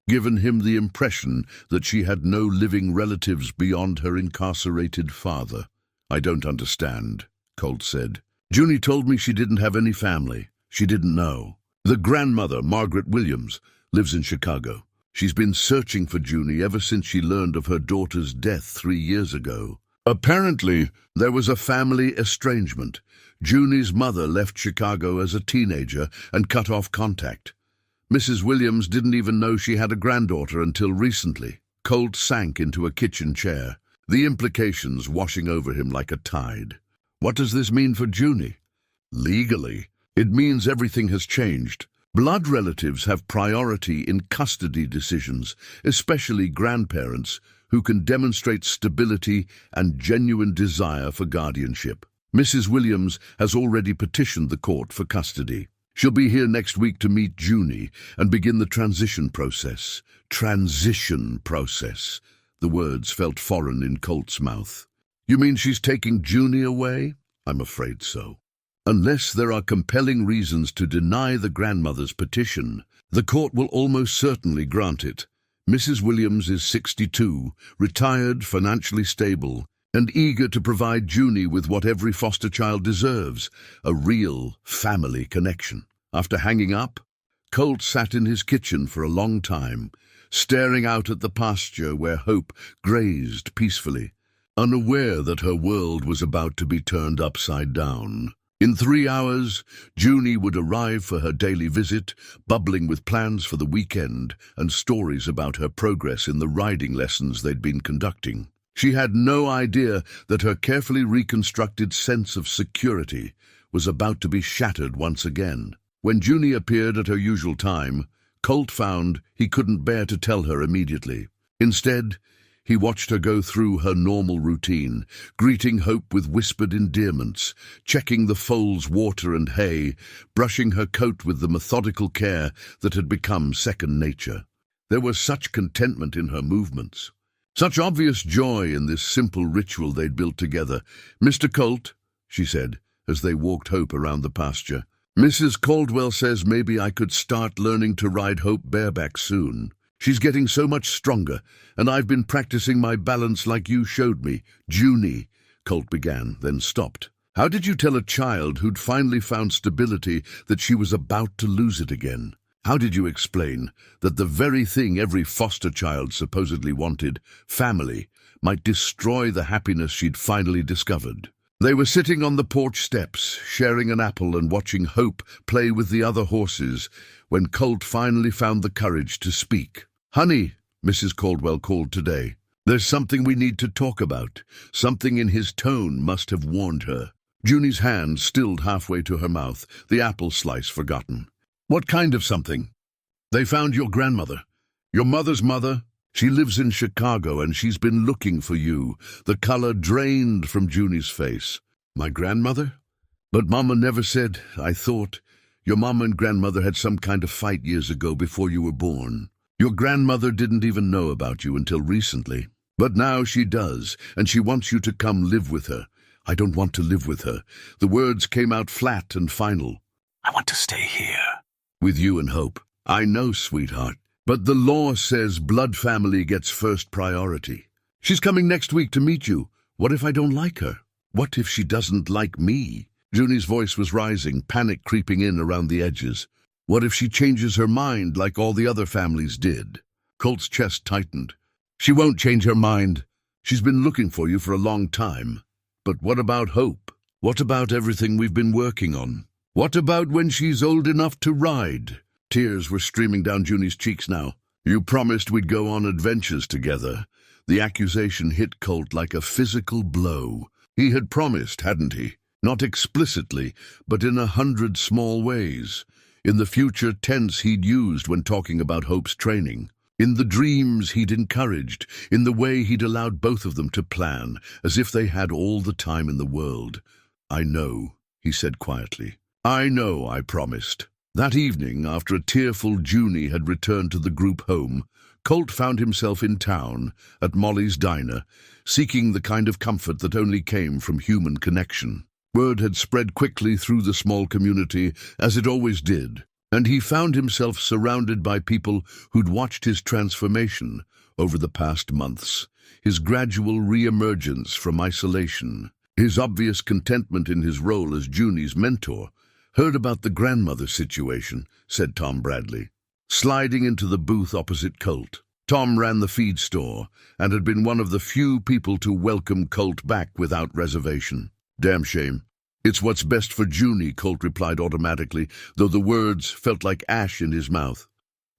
given him the impression that she had no living relatives beyond her incarcerated father. "I don't understand," Colt said. "Junie told me she didn't have any family. She didn't know. The grandmother, Margaret Williams, lives in Chicago. She's been searching for Junie ever since she learned of her daughter's death 3 years ago. Apparently, there was a family estrangement. Junie's mother left Chicago as a teenager and cut off contact. Mrs. Williams didn't even know she had a granddaughter until recently." Colt sank into a kitchen chair, the implications washing over him like a tide. What does this mean for Junie? Legally, it means everything has changed. Blood relatives have priority in custody decisions, especially grandparents who can demonstrate stability and genuine desire for guardianship. Mrs. Williams has already petitioned the court for custody. She'll be here next week to meet Junie and begin the transition process. Transition process. The words felt foreign in Colt's mouth. "You mean she's taking Junie away?" "I'm afraid so. Unless there are compelling reasons to deny the grandmother's petition, the court will almost certainly grant it. Mrs. Williams is 62, retired, financially stable, and eager to provide Junie with what every foster child deserves, a real family connection." After hanging up, Colt sat in his kitchen for a long time, staring out at the pasture where Hope grazed peacefully, unaware that her world was about to be turned upside down. In 3 hours, Junie would arrive for her daily visit, bubbling with plans for the weekend and stories about her progress in the riding lessons they'd been conducting. She had no idea that her carefully reconstructed sense of security was about to be shattered once again. When Junie appeared at her usual time, Colt found he couldn't bear to tell her immediately. Instead, he watched her go through her normal routine, greeting Hope with whispered endearments, checking the foal's water and hay, brushing her coat with the methodical care that had become second nature. There was such contentment in her movements, such obvious joy in this simple ritual they'd built together. "Mr. Colt," she said, as they walked Hope around the pasture, "Mrs. Caldwell says maybe I could start learning to ride Hope bareback soon. She's getting so much stronger, and I've been practicing my balance like you showed me. Junie, Colt began, then stopped. How did you tell a child who'd finally found stability that she was about to lose it again? How did you explain that the very thing every foster child supposedly wanted, family, might destroy the happiness she'd finally discovered? They were sitting on the porch steps, sharing an apple and watching Hope play with the other horses, when Colt finally found the courage to speak. "Honey," Mrs. Caldwell called today, "there's something we need to talk about." Something in his tone must have warned her. Junie's hand stilled halfway to her mouth, the apple slice forgotten. "What kind of something?" "They found your grandmother. Your mother's mother. She lives in Chicago and she's been looking for you." The color drained from Junie's face. "My grandmother? But Mama never said. I thought your mama and grandmother had some kind of fight years ago before you were born. Your grandmother didn't even know about you until recently. But now she does, and she wants you to come live with her." "I don't want to live with her." The words came out flat and final. "I want to stay here. With you and Hope." "I know, sweetheart. But the law says blood family gets first priority. She's coming next week to meet you. What if I don't like her? What if she doesn't like me?" Junie's voice was rising, panic creeping in around the edges. "What if she changes her mind like all the other families did?" Colt's chest tightened. "She won't change her mind. She's been looking for you for a long time. But what about Hope? What about everything we've been working on? What about when she's old enough to ride?" Tears were streaming down Junie's cheeks now. "You promised we'd go on adventures together." The accusation hit Colt like a physical blow. He had promised, hadn't he? Not explicitly, but in 100 small ways. In the future tense he'd used when talking about Hope's training. In the dreams he'd encouraged. In the way he'd allowed both of them to plan, as if they had all the time in the world. "I know," he said quietly. "I know I promised." That evening, after a tearful Junie had returned to the group home, Colt found himself in town, at Molly's diner, seeking the kind of comfort that only came from human connection. Word had spread quickly through the small community, as it always did, and he found himself surrounded by people who'd watched his transformation over the past months, his gradual re-emergence from isolation, his obvious contentment in his role as Junie's mentor. "Heard about the grandmother situation," said Tom Bradley, sliding into the booth opposite Colt. Tom ran the feed store and had been one of the few people to welcome Colt back without reservation. "Damn shame. It's what's best for Junie," Colt replied automatically, though the words felt like ash in his mouth.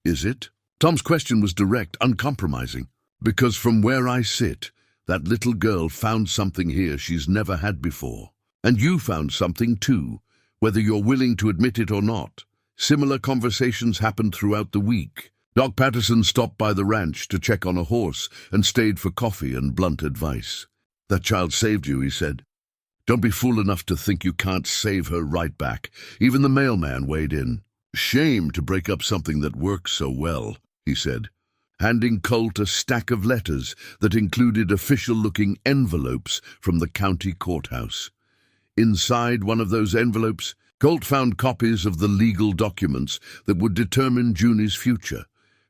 "Is it?" Tom's question was direct, uncompromising. "Because from where I sit, that little girl found something here she's never had before. And you found something too, whether you're willing to admit it or not." Similar conversations happened throughout the week. Doc Patterson stopped by the ranch to check on a horse and stayed for coffee and blunt advice. "That child saved you," he said. "Don't be fool enough to think you can't save her right back." Even the mailman weighed in. "Shame to break up something that works so well," he said, handing Colt a stack of letters that included official-looking envelopes from the county courthouse. Inside one of those envelopes, Colt found copies of the legal documents that would determine Junie's future.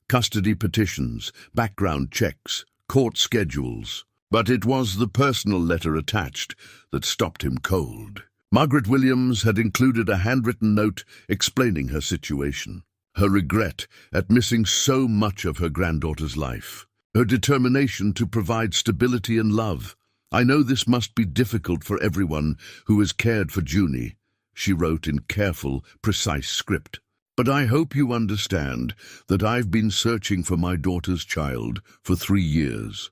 Custody petitions, background checks, court schedules. But it was the personal letter attached that stopped him cold. Margaret Williams had included a handwritten note explaining her situation, her regret at missing so much of her granddaughter's life, her determination to provide stability and love. "I know this must be difficult for everyone who has cared for Junie," she wrote in careful, precise script. "But I hope you understand that I've been searching for my daughter's child for 3 years.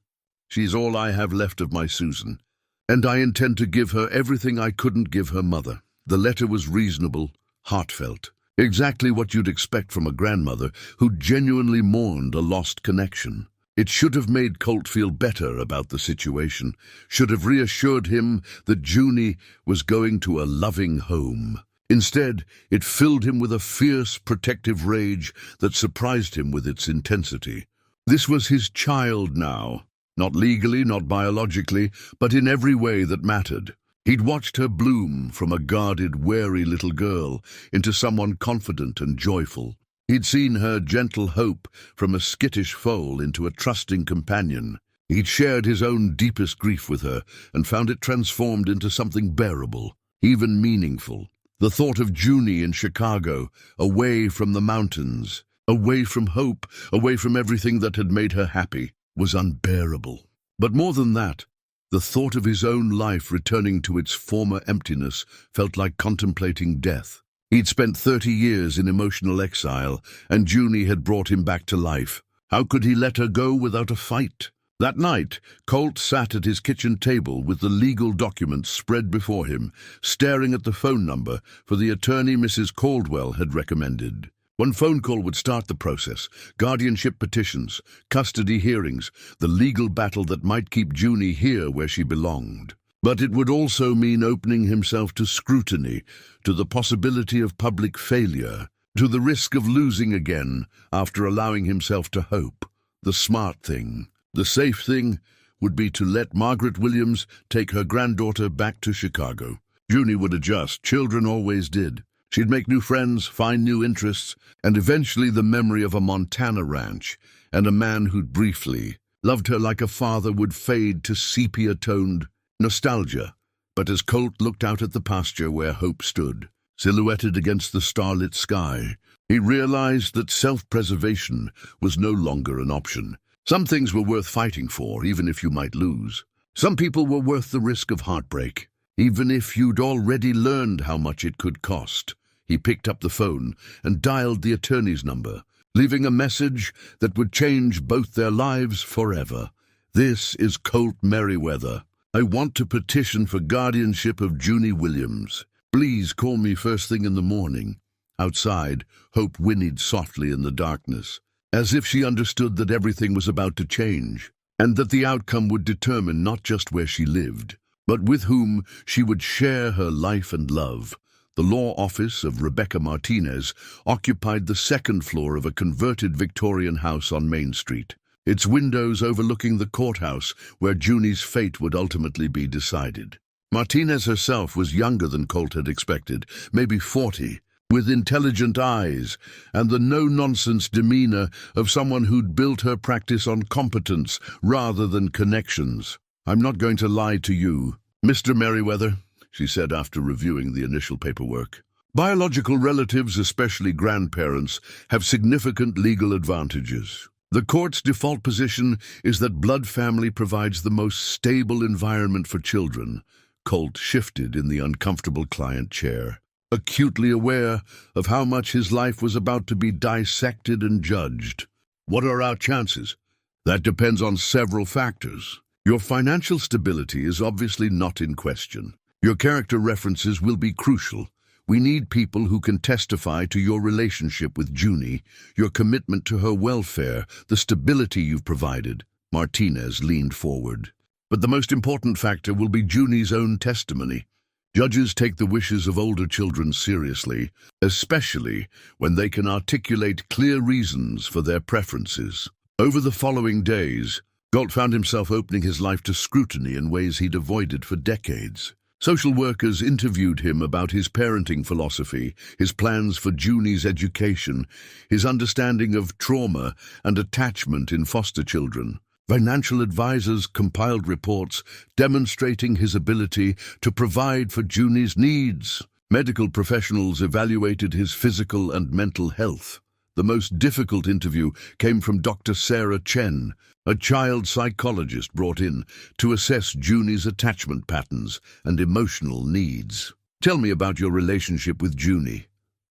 She's all I have left of my Susan, and I intend to give her everything I couldn't give her mother." The letter was reasonable, heartfelt, exactly what you'd expect from a grandmother who genuinely mourned a lost connection. It should have made Colt feel better about the situation, should have reassured him that Junie was going to a loving home. Instead, it filled him with a fierce, protective rage that surprised him with its intensity. This was his child now, not legally, not biologically, but in every way that mattered. He'd watched her bloom from a guarded, wary little girl into someone confident and joyful. He'd seen her gentle hope from a skittish foal into a trusting companion. He'd shared his own deepest grief with her and found it transformed into something bearable, even meaningful. The thought of Junie in Chicago, away from the mountains, away from hope, away from everything that had made her happy, was unbearable. But more than that, the thought of his own life returning to its former emptiness felt like contemplating death. He'd spent 30 years in emotional exile, and Junie had brought him back to life. How could he let her go without a fight? That night, Colt sat at his kitchen table with the legal documents spread before him, staring at the phone number for the attorney Mrs. Caldwell had recommended. One phone call would start the process: guardianship petitions, custody hearings, the legal battle that might keep Junie here where she belonged. But it would also mean opening himself to scrutiny, to the possibility of public failure, to the risk of losing again after allowing himself to hope. The smart thing, the safe thing, would be to let Margaret Williams take her granddaughter back to Chicago. Junie would adjust. Children always did. She'd make new friends, find new interests, and eventually the memory of a Montana ranch and a man who'd briefly loved her like a father would fade to sepia-toned nostalgia. But as Colt looked out at the pasture where hope stood, silhouetted against the starlit sky, he realized that self-preservation was no longer an option. Some things were worth fighting for, even if you might lose. Some people were worth the risk of heartbreak, even if you'd already learned how much it could cost. He picked up the phone and dialed the attorney's number, leaving a message that would change both their lives forever. "This is Colt Merriweather. I want to petition for guardianship of Junie Williams. Please call me first thing in the morning." Outside, Hope whinnied softly in the darkness, as if she understood that everything was about to change, and that the outcome would determine not just where she lived, but with whom she would share her life and love. The law office of Rebecca Martinez occupied the second floor of a converted Victorian house on Main Street, its windows overlooking the courthouse where Junie's fate would ultimately be decided. Martinez herself was younger than Colt had expected, maybe 40, with intelligent eyes and the no-nonsense demeanor of someone who'd built her practice on competence rather than connections. "I'm not going to lie to you, Mr. Merriweather," she said after reviewing the initial paperwork. "Biological relatives, especially grandparents, have significant legal advantages. The court's default position is that blood family provides the most stable environment for children." Colt shifted in the uncomfortable client chair, acutely aware of how much his life was about to be dissected and judged. "What are our chances?" "That depends on several factors. Your financial stability is obviously not in question. Your character references will be crucial. We need people who can testify to your relationship with Junie, your commitment to her welfare, the stability you've provided." Martinez leaned forward. "But the most important factor will be Junie's own testimony. Judges take the wishes of older children seriously, especially when they can articulate clear reasons for their preferences." Over the following days, Colt found himself opening his life to scrutiny in ways he'd avoided for decades. Social workers interviewed him about his parenting philosophy, his plans for Junie's education, his understanding of trauma and attachment in foster children. Financial advisors compiled reports demonstrating his ability to provide for Junie's needs. Medical professionals evaluated his physical and mental health. The most difficult interview came from Dr. Sarah Chen, a child psychologist brought in to assess Junie's attachment patterns and emotional needs. "Tell me about your relationship with Junie,"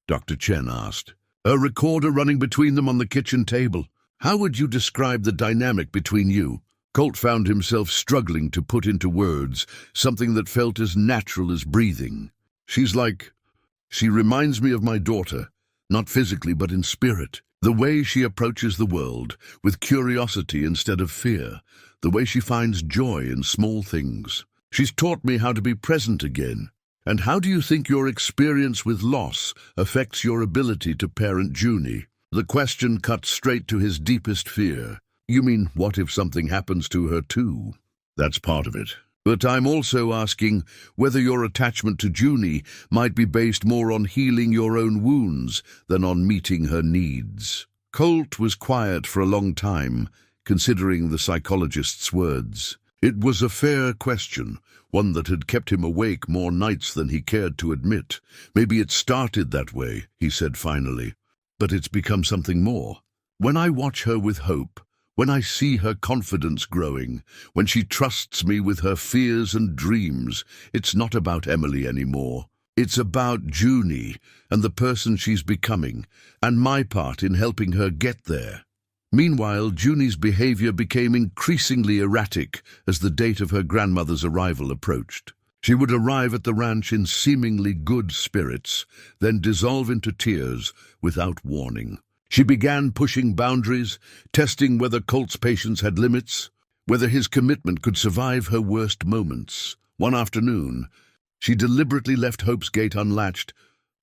Dr. Chen asked, a recorder running between them on the kitchen table. "How would you describe the dynamic between you?" Colt found himself struggling to put into words something that felt as natural as breathing. She reminds me of my daughter, not physically but in spirit. The way she approaches the world, with curiosity instead of fear. The way she finds joy in small things. She's taught me how to be present again. And how do you think your experience with loss affects your ability to parent Junie? The question cut straight to his deepest fear. "You mean, what if something happens to her too?" "That's part of it. But I'm also asking whether your attachment to Junie might be based more on healing your own wounds than on meeting her needs." Colt was quiet for a long time, considering the psychologist's words. It was a fair question, one that had kept him awake more nights than he cared to admit. "Maybe it started that way," he said finally, "but it's become something more. When I watch her with hope, when I see her confidence growing, when she trusts me with her fears and dreams, it's not about Emily anymore. It's about Junie and the person she's becoming, and my part in helping her get there." Meanwhile, Junie's behavior became increasingly erratic as the date of her grandmother's arrival approached. She would arrive at the ranch in seemingly good spirits, then dissolve into tears without warning. She began pushing boundaries, testing whether Colt's patience had limits, whether his commitment could survive her worst moments. One afternoon, she deliberately left Hope's gate unlatched,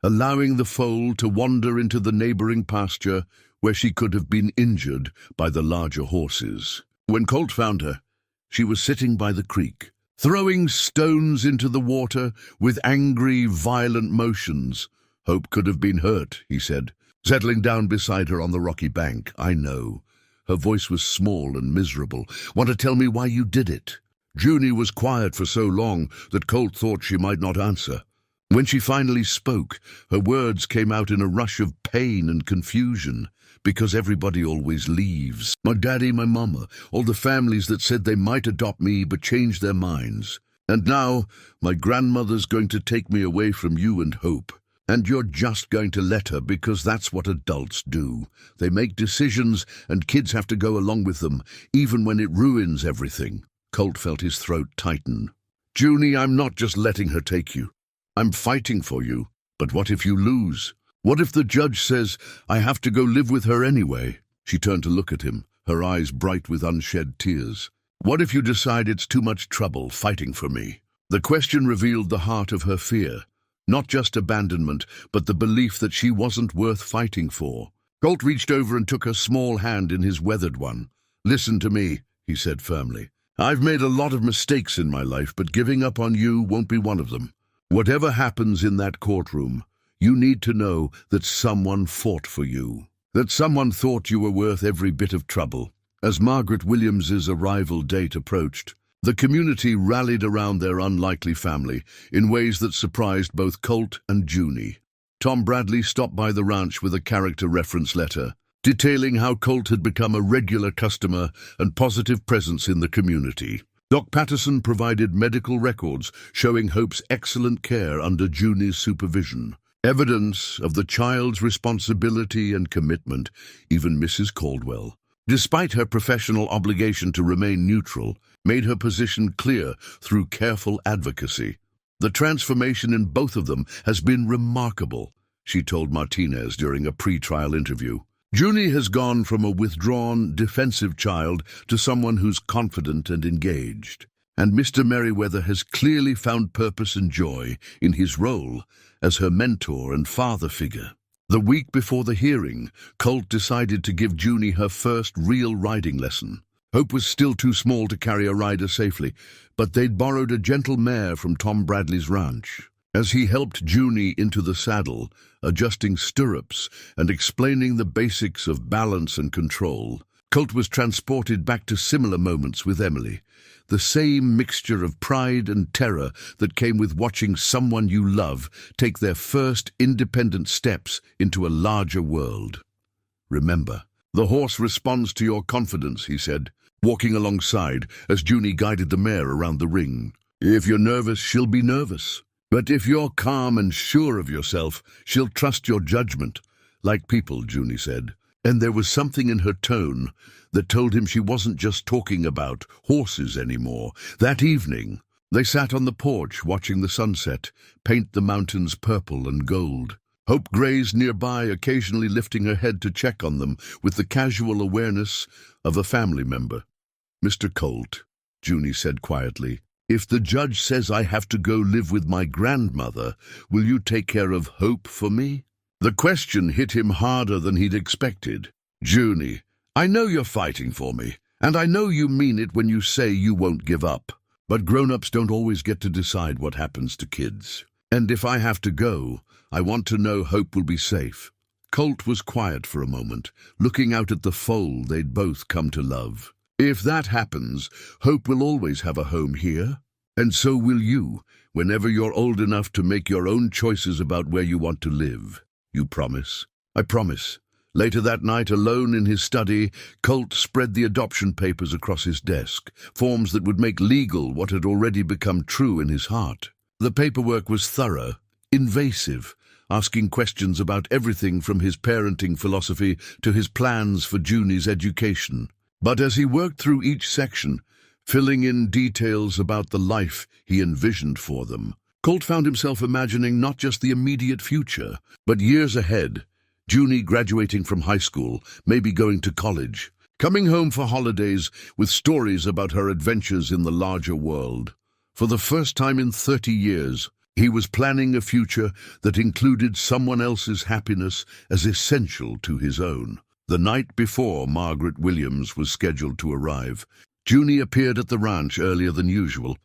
allowing the foal to wander into the neighboring pasture where she could have been injured by the larger horses. When Colt found her, she was sitting by the creek, throwing stones into the water with angry, violent motions. "Hope could have been hurt," he said, settling down beside her on the rocky bank. "I know." Her voice was small and miserable. "Want to tell me why you did it?" Junie was quiet for so long that Colt thought she might not answer. When she finally spoke, her words came out in a rush of pain and confusion. "Because everybody always leaves. My daddy, my mama, all the families that said they might adopt me but changed their minds. And now my grandmother's going to take me away from you and Hope. And you're just going to let her because that's what adults do. They make decisions and kids have to go along with them, even when it ruins everything." Colt felt his throat tighten. "Junie, I'm not just letting her take you. I'm fighting for you. But what if you lose? What if the judge says I have to go live with her anyway?" She turned to look at him, her eyes bright with unshed tears. "What if you decide it's too much trouble fighting for me?" The question revealed the heart of her fear. Not just abandonment, but the belief that she wasn't worth fighting for. Colt reached over and took her small hand in his weathered one. "Listen to me," he said firmly. "I've made a lot of mistakes in my life, but giving up on you won't be one of them. Whatever happens in that courtroom, you need to know that someone fought for you, that someone thought you were worth every bit of trouble." As Margaret Williams's arrival date approached, the community rallied around their unlikely family in ways that surprised both Colt and Junie. Tom Bradley stopped by the ranch with a character reference letter, detailing how Colt had become a regular customer and positive presence in the community. Doc Patterson provided medical records showing Hope's excellent care under Junie's supervision. Evidence of the child's responsibility and commitment. Even Mrs. Caldwell, despite her professional obligation to remain neutral, made her position clear through careful advocacy. "The transformation in both of them has been remarkable," she told Martinez during a pre-trial interview. "Junie has gone from a withdrawn, defensive child to someone who's confident and engaged. And Mr. Merriweather has clearly found purpose and joy in his role as her mentor and father figure." The week before the hearing, Colt decided to give Junie her first real riding lesson. Hope was still too small to carry a rider safely, but they'd borrowed a gentle mare from Tom Bradley's ranch. As he helped Junie into the saddle, adjusting stirrups and explaining the basics of balance and control, Colt was transported back to similar moments with Emily, the same mixture of pride and terror that came with watching someone you love take their first independent steps into a larger world. "Remember, the horse responds to your confidence," he said, walking alongside as Junie guided the mare around the ring. "If you're nervous, she'll be nervous. But if you're calm and sure of yourself, she'll trust your judgment." "Like people," Junie said. And there was something in her tone that told him she wasn't just talking about horses anymore. That evening, they sat on the porch watching the sunset paint the mountains purple and gold. Hope grazed nearby, occasionally lifting her head to check on them with the casual awareness of a family member. "Mr. Colt," Junie said quietly, "if the judge says I have to go live with my grandmother, will you take care of Hope for me?" The question hit him harder than he'd expected. "Junie, I know you're fighting for me, and I know you mean it when you say you won't give up. But grown-ups don't always get to decide what happens to kids. And if I have to go, I want to know Hope will be safe. Colt was quiet for a moment, looking out at the foal they'd both come to love. If that happens, Hope will always have a home here. And so will you, whenever you're old enough to make your own choices about where you want to live. You promise? I promise. Later that night, alone in his study, Colt spread the adoption papers across his desk, forms that would make legal what had already become true in his heart. The paperwork was thorough, invasive, asking questions about everything from his parenting philosophy to his plans for Junie's education. But as he worked through each section, filling in details about the life he envisioned for them, Colt found himself imagining not just the immediate future, but years ahead. Junie graduating from high school, maybe going to college, coming home for holidays with stories about her adventures in the larger world. For the first time in 30 years, he was planning a future that included someone else's happiness as essential to his own. The night before Margaret Williams was scheduled to arrive, Junie appeared at the ranch earlier than usual,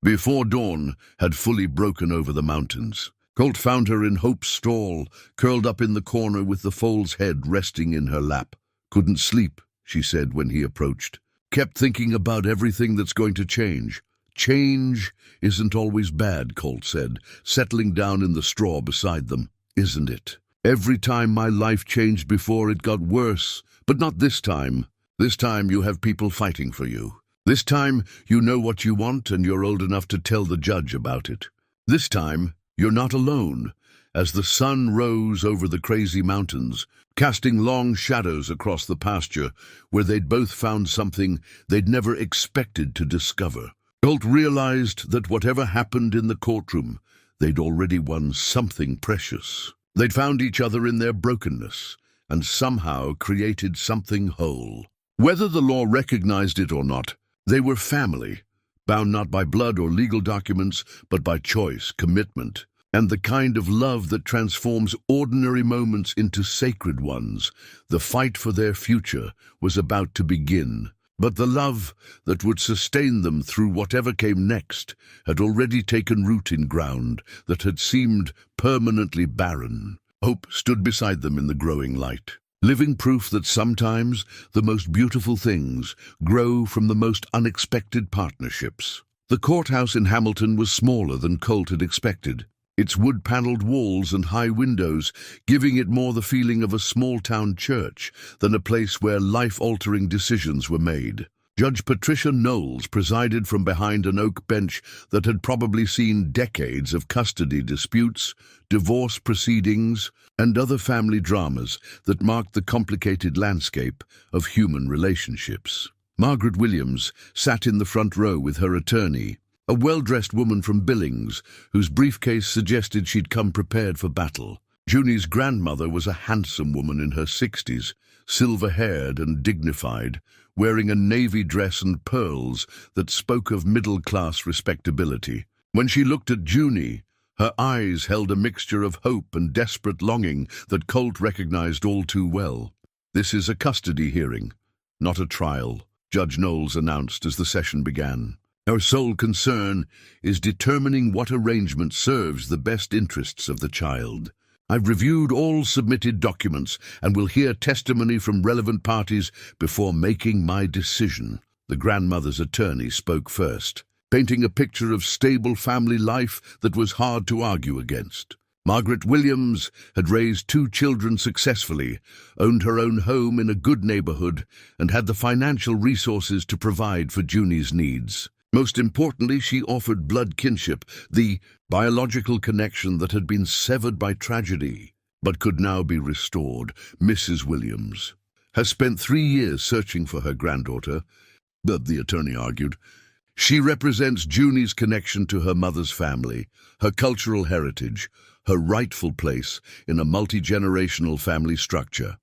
before dawn had fully broken over the mountains. Colt found her in Hope's stall, curled up in the corner with the foal's head resting in her lap. "Couldn't sleep," she said when he approached. "Kept thinking about everything that's going to change." "Change isn't always bad," Colt said, settling down in the straw beside them. "Isn't it? Every time my life changed before, it got worse. But not this time. This time you have people fighting for you. This time you know what you want and you're old enough to tell the judge about it. This time you're not alone." As the sun rose over the crazy mountains, casting long shadows across the pasture where they'd both found something they'd never expected to discover, Colt realized that whatever happened in the courtroom, they'd already won something precious. They'd found each other in their brokenness and somehow created something whole. Whether the law recognized it or not, they were family, bound not by blood or legal documents, but by choice, commitment, and the kind of love that transforms ordinary moments into sacred ones. The fight for their future was about to begin, but the love that would sustain them through whatever came next had already taken root in ground that had seemed permanently barren. Hope stood beside them in the growing light, living proof that sometimes the most beautiful things grow from the most unexpected partnerships. The courthouse in Hamilton was smaller than Colt had expected, its wood-paneled walls and high windows giving it more the feeling of a small-town church than a place where life-altering decisions were made. Judge Patricia Knowles presided from behind an oak bench that had probably seen decades of custody disputes, divorce proceedings, and other family dramas that marked the complicated landscape of human relationships. Margaret Williams sat in the front row with her attorney, a well-dressed woman from Billings, whose briefcase suggested she'd come prepared for battle. Junie's grandmother was a handsome woman in her 60s, silver-haired and dignified, wearing a navy dress and pearls that spoke of middle-class respectability. When she looked at Junie, her eyes held a mixture of hope and desperate longing that Colt recognized all too well. "This is a custody hearing, not a trial," Judge Knowles announced as the session began. "Our sole concern is determining what arrangement serves the best interests of the child. I've reviewed all submitted documents and will hear testimony from relevant parties before making my decision." The grandmother's attorney spoke first, painting a picture of stable family life that was hard to argue against. Margaret Williams had raised 2 children successfully, owned her own home in a good neighborhood, and had the financial resources to provide for Junie's needs. Most importantly, she offered blood kinship, the biological connection that had been severed by tragedy, but could now be restored. Mrs. Williams has spent 3 years searching for her granddaughter, but the attorney argued. She represents Junie's connection to her mother's family, her cultural heritage, her rightful place in a multi-generational family structure.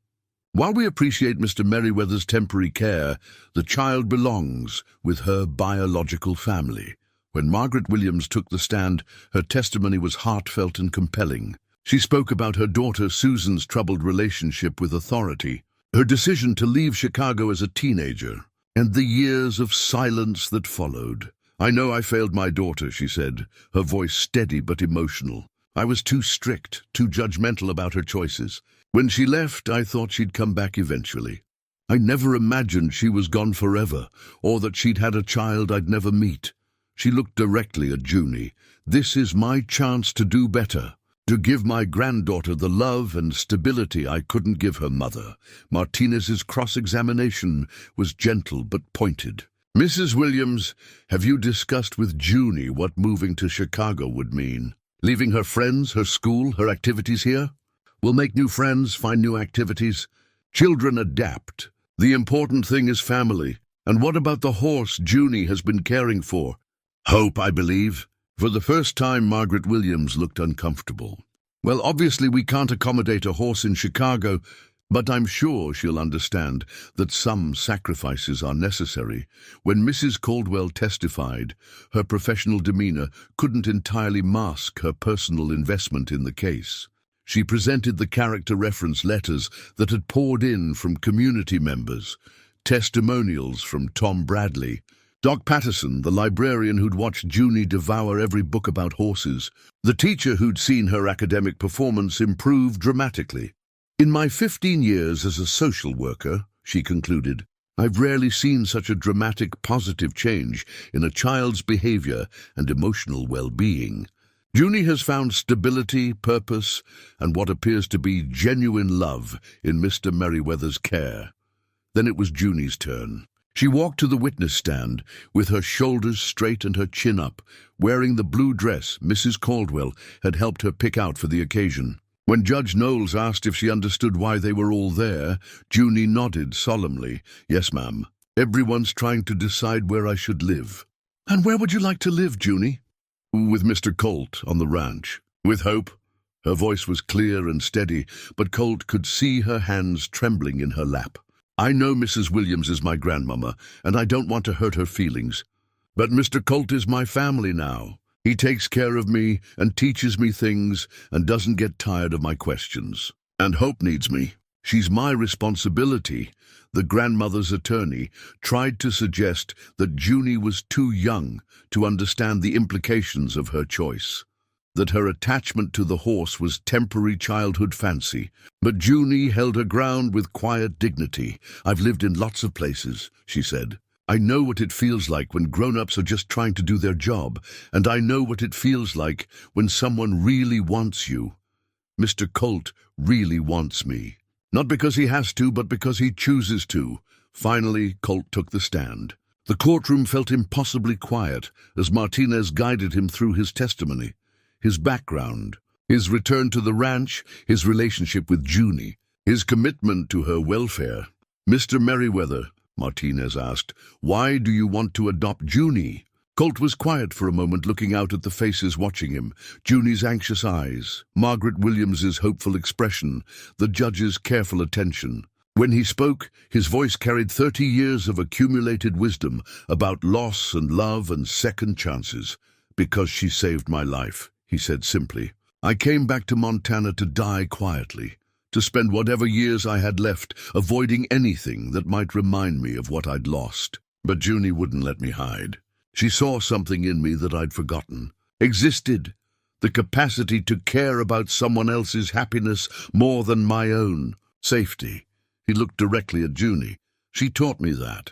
While we appreciate Mr. Merriweather's temporary care, the child belongs with her biological family. When Margaret Williams took the stand, her testimony was heartfelt and compelling. She spoke about her daughter Susan's troubled relationship with authority, her decision to leave Chicago as a teenager, and the years of silence that followed. "I know I failed my daughter," she said, her voice steady but emotional. "I was too strict, too judgmental about her choices. When she left, I thought she'd come back eventually. I never imagined she was gone forever, or that she'd had a child I'd never meet." She looked directly at Junie. "This is my chance to do better, to give my granddaughter the love and stability I couldn't give her mother." Martinez's cross-examination was gentle but pointed. "Mrs. Williams, have you discussed with Junie what moving to Chicago would mean? Leaving her friends, her school, her activities here? We'll make new friends, find new activities. Children adapt. The important thing is family. And what about the horse Junie has been caring for? Hope, I believe." For the first time, Margaret Williams looked uncomfortable. "Well, obviously we can't accommodate a horse in Chicago, but I'm sure she'll understand that some sacrifices are necessary." When Mrs. Caldwell testified, her professional demeanor couldn't entirely mask her personal investment in the case. She presented the character reference letters that had poured in from community members, testimonials from Tom Bradley, Doc Patterson, the librarian who'd watched Junie devour every book about horses, the teacher who'd seen her academic performance improve dramatically. "In my 15 years as a social worker," she concluded, "I've rarely seen such a dramatic, positive change in a child's behavior and emotional well-being. Junie has found stability, purpose, and what appears to be genuine love in Mr. Merriweather's care." Then it was Junie's turn. She walked to the witness stand, with her shoulders straight and her chin up, wearing the blue dress Mrs. Caldwell had helped her pick out for the occasion. When Judge Knowles asked if she understood why they were all there, Junie nodded solemnly. "Yes, ma'am. Everyone's trying to decide where I should live." "And where would you like to live, Junie?" "With Mr. Colt on the ranch." "With Hope?" Her voice was clear and steady, but Colt could see her hands trembling in her lap. "I know Mrs. Williams is my grandmama, and I don't want to hurt her feelings. But Mr. Colt is my family now. He takes care of me and teaches me things and doesn't get tired of my questions. And Hope needs me. She's my responsibility." The grandmother's attorney tried to suggest that Junie was too young to understand the implications of her choice, that her attachment to the horse was temporary childhood fancy. But Junie held her ground with quiet dignity. "I've lived in lots of places," she said. "I know what it feels like when grown-ups are just trying to do their job, and I know what it feels like when someone really wants you. Mr. Colt really wants me. Not because he has to, but because he chooses to." Finally, Colt took the stand. The courtroom felt impossibly quiet as Martinez guided him through his testimony, his background, his return to the ranch, his relationship with Junie, his commitment to her welfare. "Mr. Merriweather," Martinez asked, "why do you want to adopt Junie?" Colt was quiet for a moment, looking out at the faces watching him. Junie's anxious eyes, Margaret Williams's hopeful expression, the judge's careful attention. When he spoke, his voice carried 30 years of accumulated wisdom about loss and love and second chances. "Because she saved my life," he said simply. "I came back to Montana to die quietly, to spend whatever years I had left avoiding anything that might remind me of what I'd lost." But Junie wouldn't let me hide. She saw something in me that I'd forgotten existed, the capacity to care about someone else's happiness more than my own. Safety. He looked directly at Junie. "She taught me that.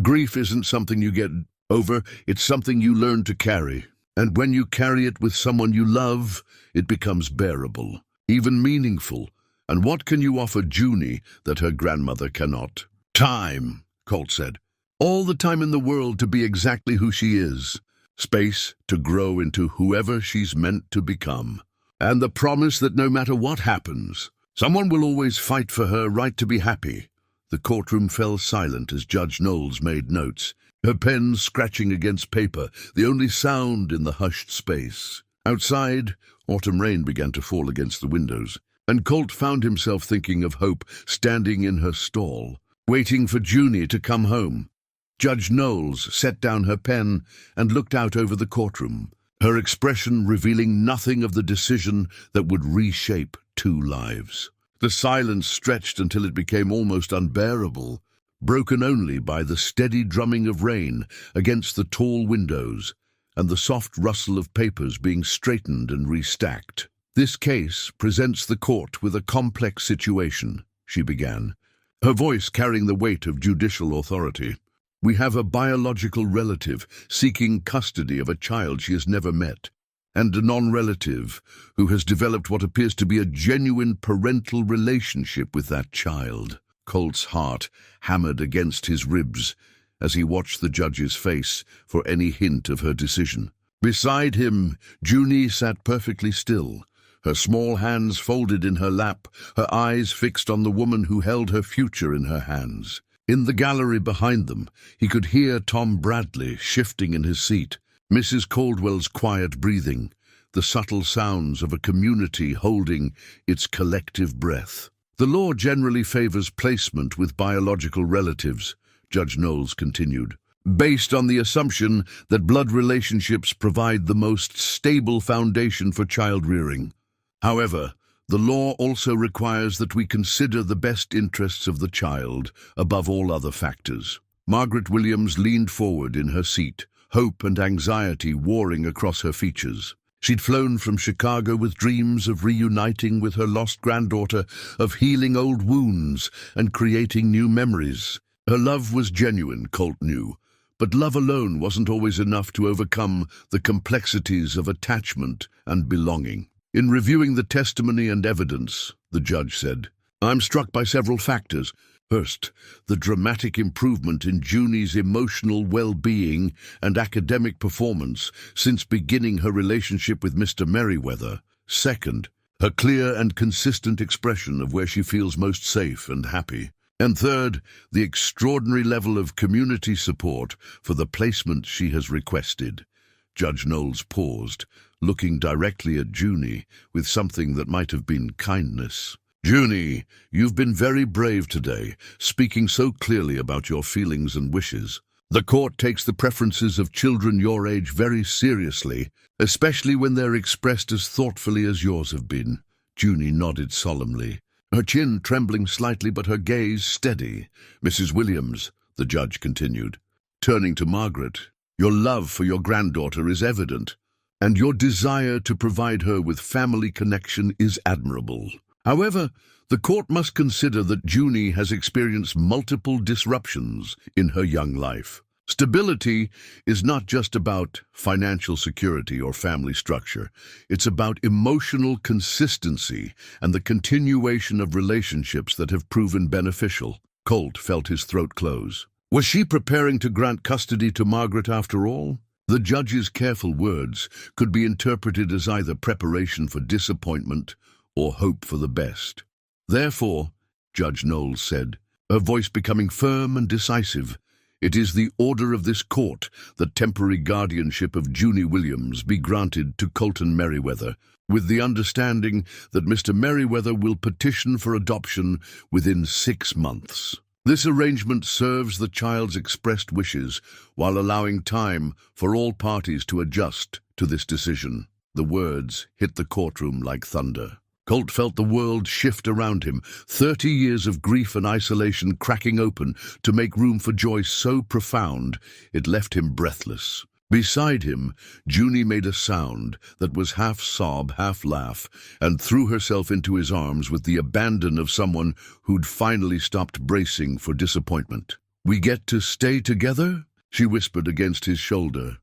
Grief isn't something you get over, it's something you learn to carry. And when you carry it with someone you love, it becomes bearable, even meaningful. And what can you offer Junie that her grandmother cannot?" "Time," Colt said. "All the time in the world to be exactly who she is. Space to grow into whoever she's meant to become. And the promise that no matter what happens, someone will always fight for her right to be happy." The courtroom fell silent as Judge Knowles made notes, her pen scratching against paper, the only sound in the hushed space. Outside, autumn rain began to fall against the windows, and Colt found himself thinking of Hope standing in her stall, waiting for Junie to come home. Judge Knowles set down her pen and looked out over the courtroom, her expression revealing nothing of the decision that would reshape 2 lives. The silence stretched until it became almost unbearable. broken only by the steady drumming of rain against the tall windows and the soft rustle of papers being straightened and restacked. "This case presents the court with a complex situation," she began, her voice carrying the weight of judicial authority. "We have a biological relative seeking custody of a child she has never met, and a non-relative who has developed what appears to be a genuine parental relationship with that child." Colt's heart hammered against his ribs as he watched the judge's face for any hint of her decision. Beside him, Junie sat perfectly still, her small hands folded in her lap, her eyes fixed on the woman who held her future in her hands. In the gallery behind them, he could hear Tom Bradley shifting in his seat, Mrs. Caldwell's quiet breathing, the subtle sounds of a community holding its collective breath. "The law generally favors placement with biological relatives," Judge Knowles continued, "based on the assumption that blood relationships provide the most stable foundation for child rearing. However, the law also requires that we consider the best interests of the child above all other factors." Margaret Williams leaned forward in her seat, hope and anxiety warring across her features. She'd flown from Chicago with dreams of reuniting with her lost granddaughter, of healing old wounds and creating new memories. Her love was genuine, Colt knew, but love alone wasn't always enough to overcome the complexities of attachment and belonging. "In reviewing the testimony and evidence," the judge said, "I'm struck by several factors. First, the dramatic improvement in Junie's emotional well-being and academic performance since beginning her relationship with Mr. Merriweather. Second, her clear and consistent expression of where she feels most safe and happy. And third, the extraordinary level of community support for the placement she has requested." Judge Knowles paused, looking directly at Junie with something that might have been kindness. "Junie, you've been very brave today, speaking so clearly about your feelings and wishes. The court takes the preferences of children your age very seriously, especially when they're expressed as thoughtfully as yours have been." Junie nodded solemnly, her chin trembling slightly but her gaze steady. "Mrs. Williams," the judge continued, turning to Margaret, "your love for your granddaughter is evident, and your desire to provide her with family connection is admirable. However, the court must consider that Junie has experienced multiple disruptions in her young life. Stability is not just about financial security or family structure. It's about emotional consistency and the continuation of relationships that have proven beneficial." Colt felt his throat close. Was she preparing to grant custody to Margaret after all? The judge's careful words could be interpreted as either preparation for disappointment or hope for the best. "Therefore," Judge Knowles said, her voice becoming firm and decisive, "it is the order of this court that temporary guardianship of Junie Williams be granted to Colton Merriweather, with the understanding that Mr. Merriweather will petition for adoption within 6 months. This arrangement serves the child's expressed wishes while allowing time for all parties to adjust to this decision." The words hit the courtroom like thunder. Colt felt the world shift around him, 30 years of grief and isolation cracking open to make room for joy so profound it left him breathless. Beside him, Junie made a sound that was half sob, half laugh, and threw herself into his arms with the abandon of someone who'd finally stopped bracing for disappointment. "We get to stay together?" she whispered against his shoulder.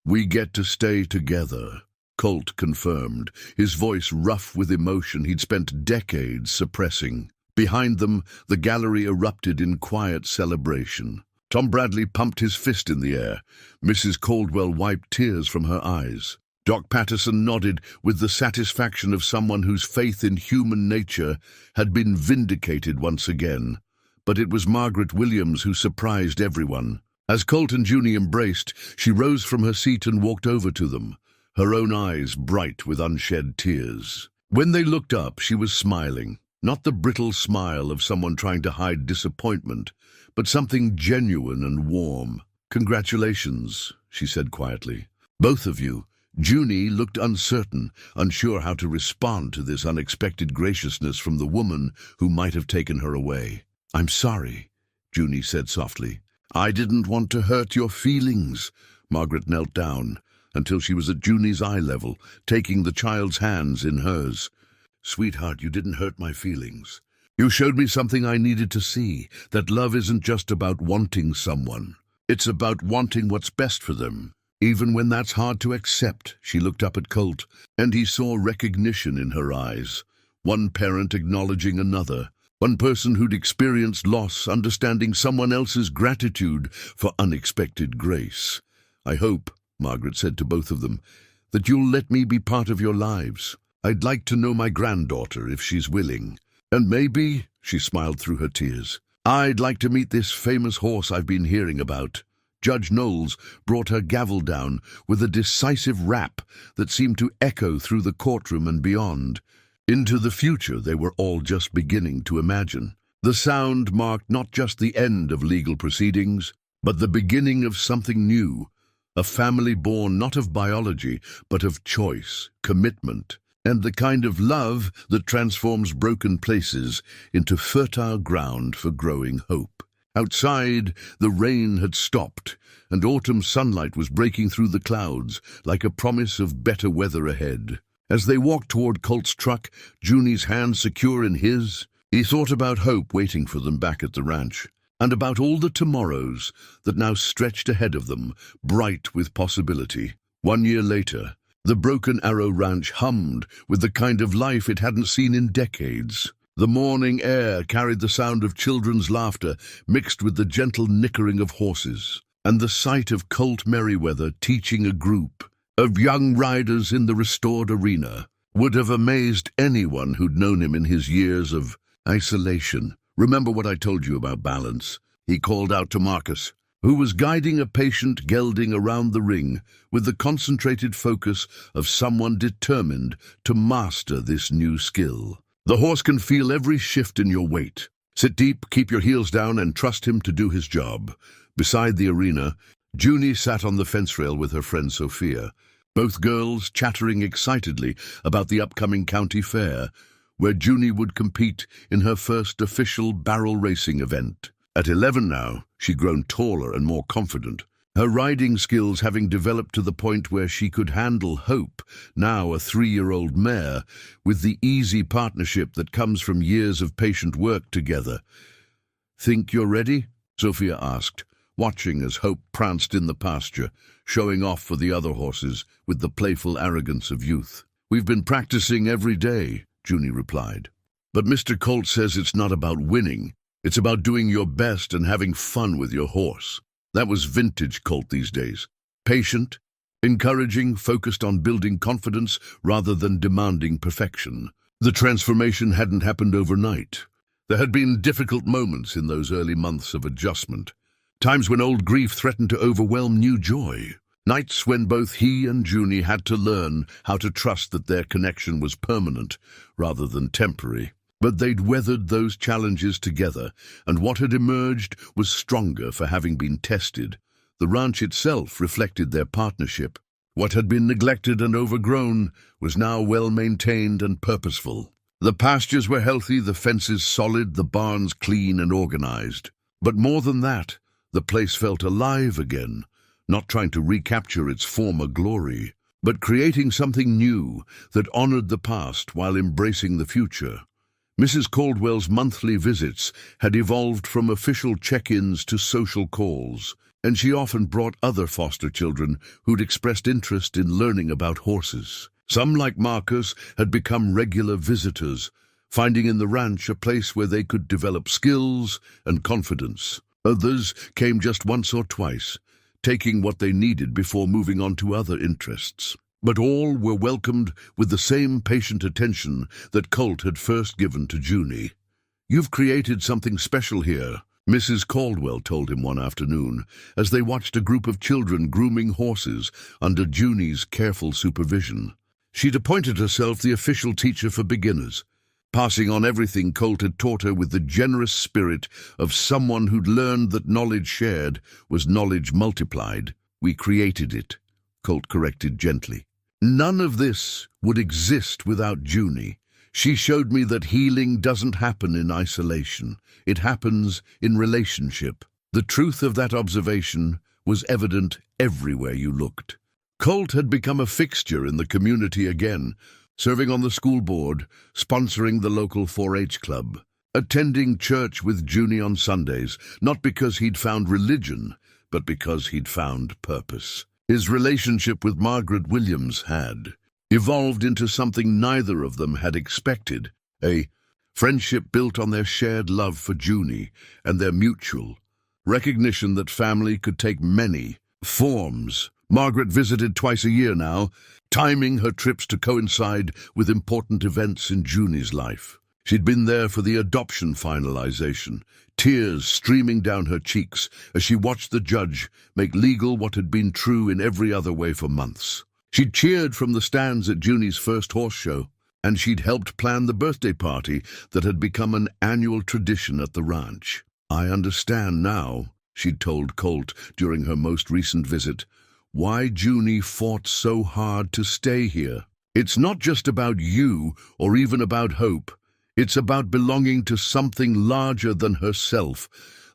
"We get to stay together," Colt confirmed, his voice rough with emotion he'd spent decades suppressing. Behind them, the gallery erupted in quiet celebration. Tom Bradley pumped his fist in the air. Mrs. Caldwell wiped tears from her eyes. Doc Patterson nodded with the satisfaction of someone whose faith in human nature had been vindicated once again. But it was Margaret Williams who surprised everyone. As Colt and Junie embraced, she rose from her seat and walked over to them, her own eyes bright with unshed tears. When they looked up, she was smiling, not the brittle smile of someone trying to hide disappointment, but something genuine and warm. "Congratulations," she said quietly. "Both of you." Junie looked uncertain, unsure how to respond to this unexpected graciousness from the woman who might have taken her away. "I'm sorry," Junie said softly. I didn't want to hurt your feelings. Margaret knelt down until she was at Junie's eye level, taking the child's hands in hers. Sweetheart, you didn't hurt my feelings. You showed me something I needed to see, that love isn't just about wanting someone. It's about wanting what's best for them. Even when that's hard to accept, she looked up at Colt, and he saw recognition in her eyes. One parent acknowledging another. One person who'd experienced loss, understanding someone else's gratitude for unexpected grace. I hope, Margaret said to both of them, that you'll let me be part of your lives. I'd like to know my granddaughter if she's willing. And maybe, she smiled through her tears, I'd like to meet this famous horse I've been hearing about. Judge Knowles brought her gavel down with a decisive rap that seemed to echo through the courtroom and beyond. Into the future they were all just beginning to imagine. The sound marked not just the end of legal proceedings, but the beginning of something new, a family born not of biology, but of choice, commitment, and the kind of love that transforms broken places into fertile ground for growing hope. Outside, the rain had stopped, and autumn sunlight was breaking through the clouds like a promise of better weather ahead. As they walked toward Colt's truck, Junie's hand secure in his, he thought about hope waiting for them back at the ranch, and about all the tomorrows that now stretched ahead of them, bright with possibility. 1 year later, the Broken Arrow Ranch hummed with the kind of life it hadn't seen in decades. The morning air carried the sound of children's laughter mixed with the gentle nickering of horses, and the sight of Colt Merriweather teaching a group of young riders in the restored arena would have amazed anyone who'd known him in his years of isolation. Remember what I told you about balance? He called out to Marcus, who was guiding a patient gelding around the ring with the concentrated focus of someone determined to master this new skill. The horse can feel every shift in your weight. Sit deep, keep your heels down, and trust him to do his job. Beside the arena, Junie sat on the fence rail with her friend Sophia, both girls chattering excitedly about the upcoming county fair, where Junie would compete in her first official barrel racing event. At 11 now, she'd grown taller and more confident, her riding skills having developed to the point where she could handle Hope, now a 3-year-old mare, with the easy partnership that comes from years of patient work together. Think you're ready? Sophia asked, watching as Hope pranced in the pasture, showing off for the other horses with the playful arrogance of youth. We've been practicing every day, Junie replied. But Mr. Colt says it's not about winning. It's about doing your best and having fun with your horse. That was vintage Colt these days. Patient, encouraging, focused on building confidence rather than demanding perfection. The transformation hadn't happened overnight. There had been difficult moments in those early months of adjustment. Times when old grief threatened to overwhelm new joy. Nights when both he and Junie had to learn how to trust that their connection was permanent rather than temporary. But they'd weathered those challenges together, and what had emerged was stronger for having been tested. The ranch itself reflected their partnership. What had been neglected and overgrown was now well-maintained and purposeful. The pastures were healthy, the fences solid, the barns clean and organized. But more than that, the place felt alive again, not trying to recapture its former glory, but creating something new that honored the past while embracing the future. Mrs. Caldwell's monthly visits had evolved from official check-ins to social calls, and she often brought other foster children who'd expressed interest in learning about horses. Some, like Marcus, had become regular visitors, finding in the ranch a place where they could develop skills and confidence. Others came just once or twice, taking what they needed before moving on to other interests. But all were welcomed with the same patient attention that Colt had first given to Junie. "You've created something special here," Mrs. Caldwell told him one afternoon, as they watched a group of children grooming horses under Junie's careful supervision. She'd appointed herself the official teacher for beginners, passing on everything Colt had taught her with the generous spirit of someone who'd learned that knowledge shared was knowledge multiplied. "We created it," Colt corrected gently. None of this would exist without Junie. She showed me that healing doesn't happen in isolation. It happens in relationship. The truth of that observation was evident everywhere you looked. Colt had become a fixture in the community again, serving on the school board, sponsoring the local 4-H club, attending church with Junie on Sundays, not because he'd found religion, but because he'd found purpose. His relationship with Margaret Williams had evolved into something neither of them had expected, a friendship built on their shared love for Junie and their mutual recognition that family could take many forms. Margaret visited twice a year now, timing her trips to coincide with important events in Junie's life. She'd been there for the adoption finalization, tears streaming down her cheeks as she watched the judge make legal what had been true in every other way for months. She'd cheered from the stands at Junie's first horse show, and she'd helped plan the birthday party that had become an annual tradition at the ranch. "I understand now," she'd told Colt during her most recent visit, "why Junie fought so hard to stay here. It's not just about you or even about hope. It's about belonging to something larger than herself,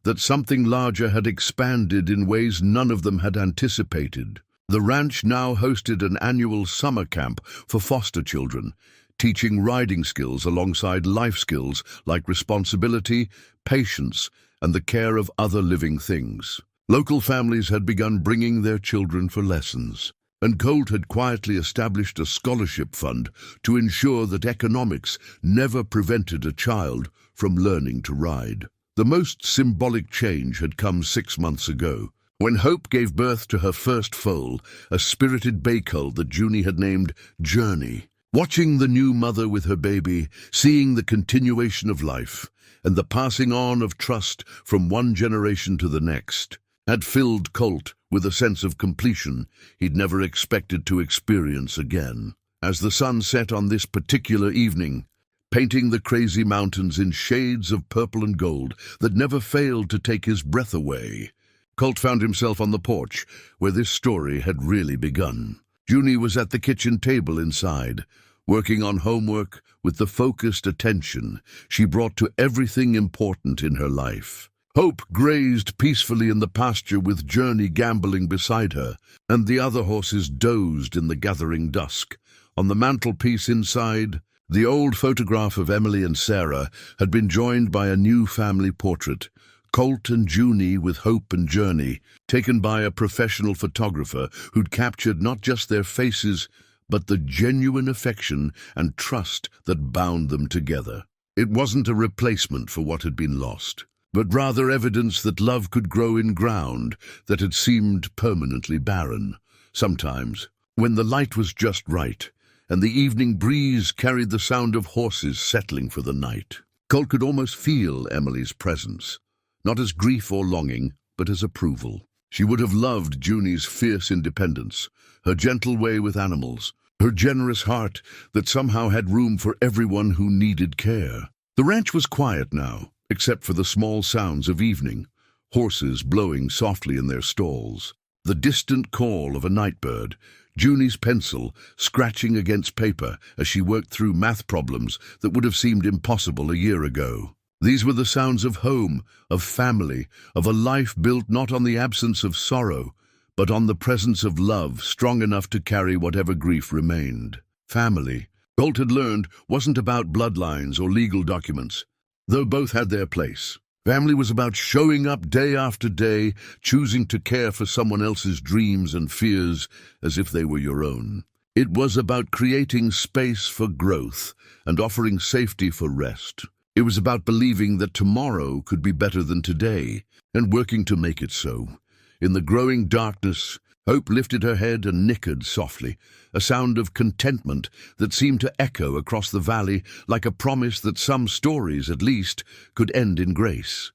that something larger had expanded in ways none of them had anticipated." The ranch now hosted an annual summer camp for foster children, teaching riding skills alongside life skills like responsibility, patience, and the care of other living things. Local families had begun bringing their children for lessons, and Colt had quietly established a scholarship fund to ensure that economics never prevented a child from learning to ride. The most symbolic change had come 6 months ago, when Hope gave birth to her first foal, a spirited bay colt that Junie had named Junie. Watching the new mother with her baby, seeing the continuation of life, and the passing on of trust from one generation to the next, had filled Colt with a sense of completion he'd never expected to experience again. As the sun set on this particular evening, painting the crazy mountains in shades of purple and gold that never failed to take his breath away, Colt found himself on the porch where this story had really begun. Junie was at the kitchen table inside, working on homework with the focused attention she brought to everything important in her life. Hope grazed peacefully in the pasture with Junie gambling beside her, and the other horses dozed in the gathering dusk. On the mantelpiece inside, the old photograph of Emily and Sarah had been joined by a new family portrait, Colt and Junie with Hope and Junie, taken by a professional photographer who'd captured not just their faces, but the genuine affection and trust that bound them together. It wasn't a replacement for what had been lost, but rather evidence that love could grow in ground that had seemed permanently barren. Sometimes, when the light was just right, and the evening breeze carried the sound of horses settling for the night, Colt could almost feel Emily's presence, not as grief or longing, but as approval. She would have loved Junie's fierce independence, her gentle way with animals, her generous heart that somehow had room for everyone who needed care. The ranch was quiet now, except for the small sounds of evening, horses blowing softly in their stalls, the distant call of a night bird, Junie's pencil scratching against paper as she worked through math problems that would have seemed impossible a year ago. These were the sounds of home, of family, of a life built not on the absence of sorrow, but on the presence of love strong enough to carry whatever grief remained. Family, Colt had learned, wasn't about bloodlines or legal documents, though both had their place. Family was about showing up day after day, choosing to care for someone else's dreams and fears as if they were your own. It was about creating space for growth and offering safety for rest. It was about believing that tomorrow could be better than today and working to make it so. In the growing darkness, Hope lifted her head and nickered softly, a sound of contentment that seemed to echo across the valley like a promise that some stories, at least, could end in grace.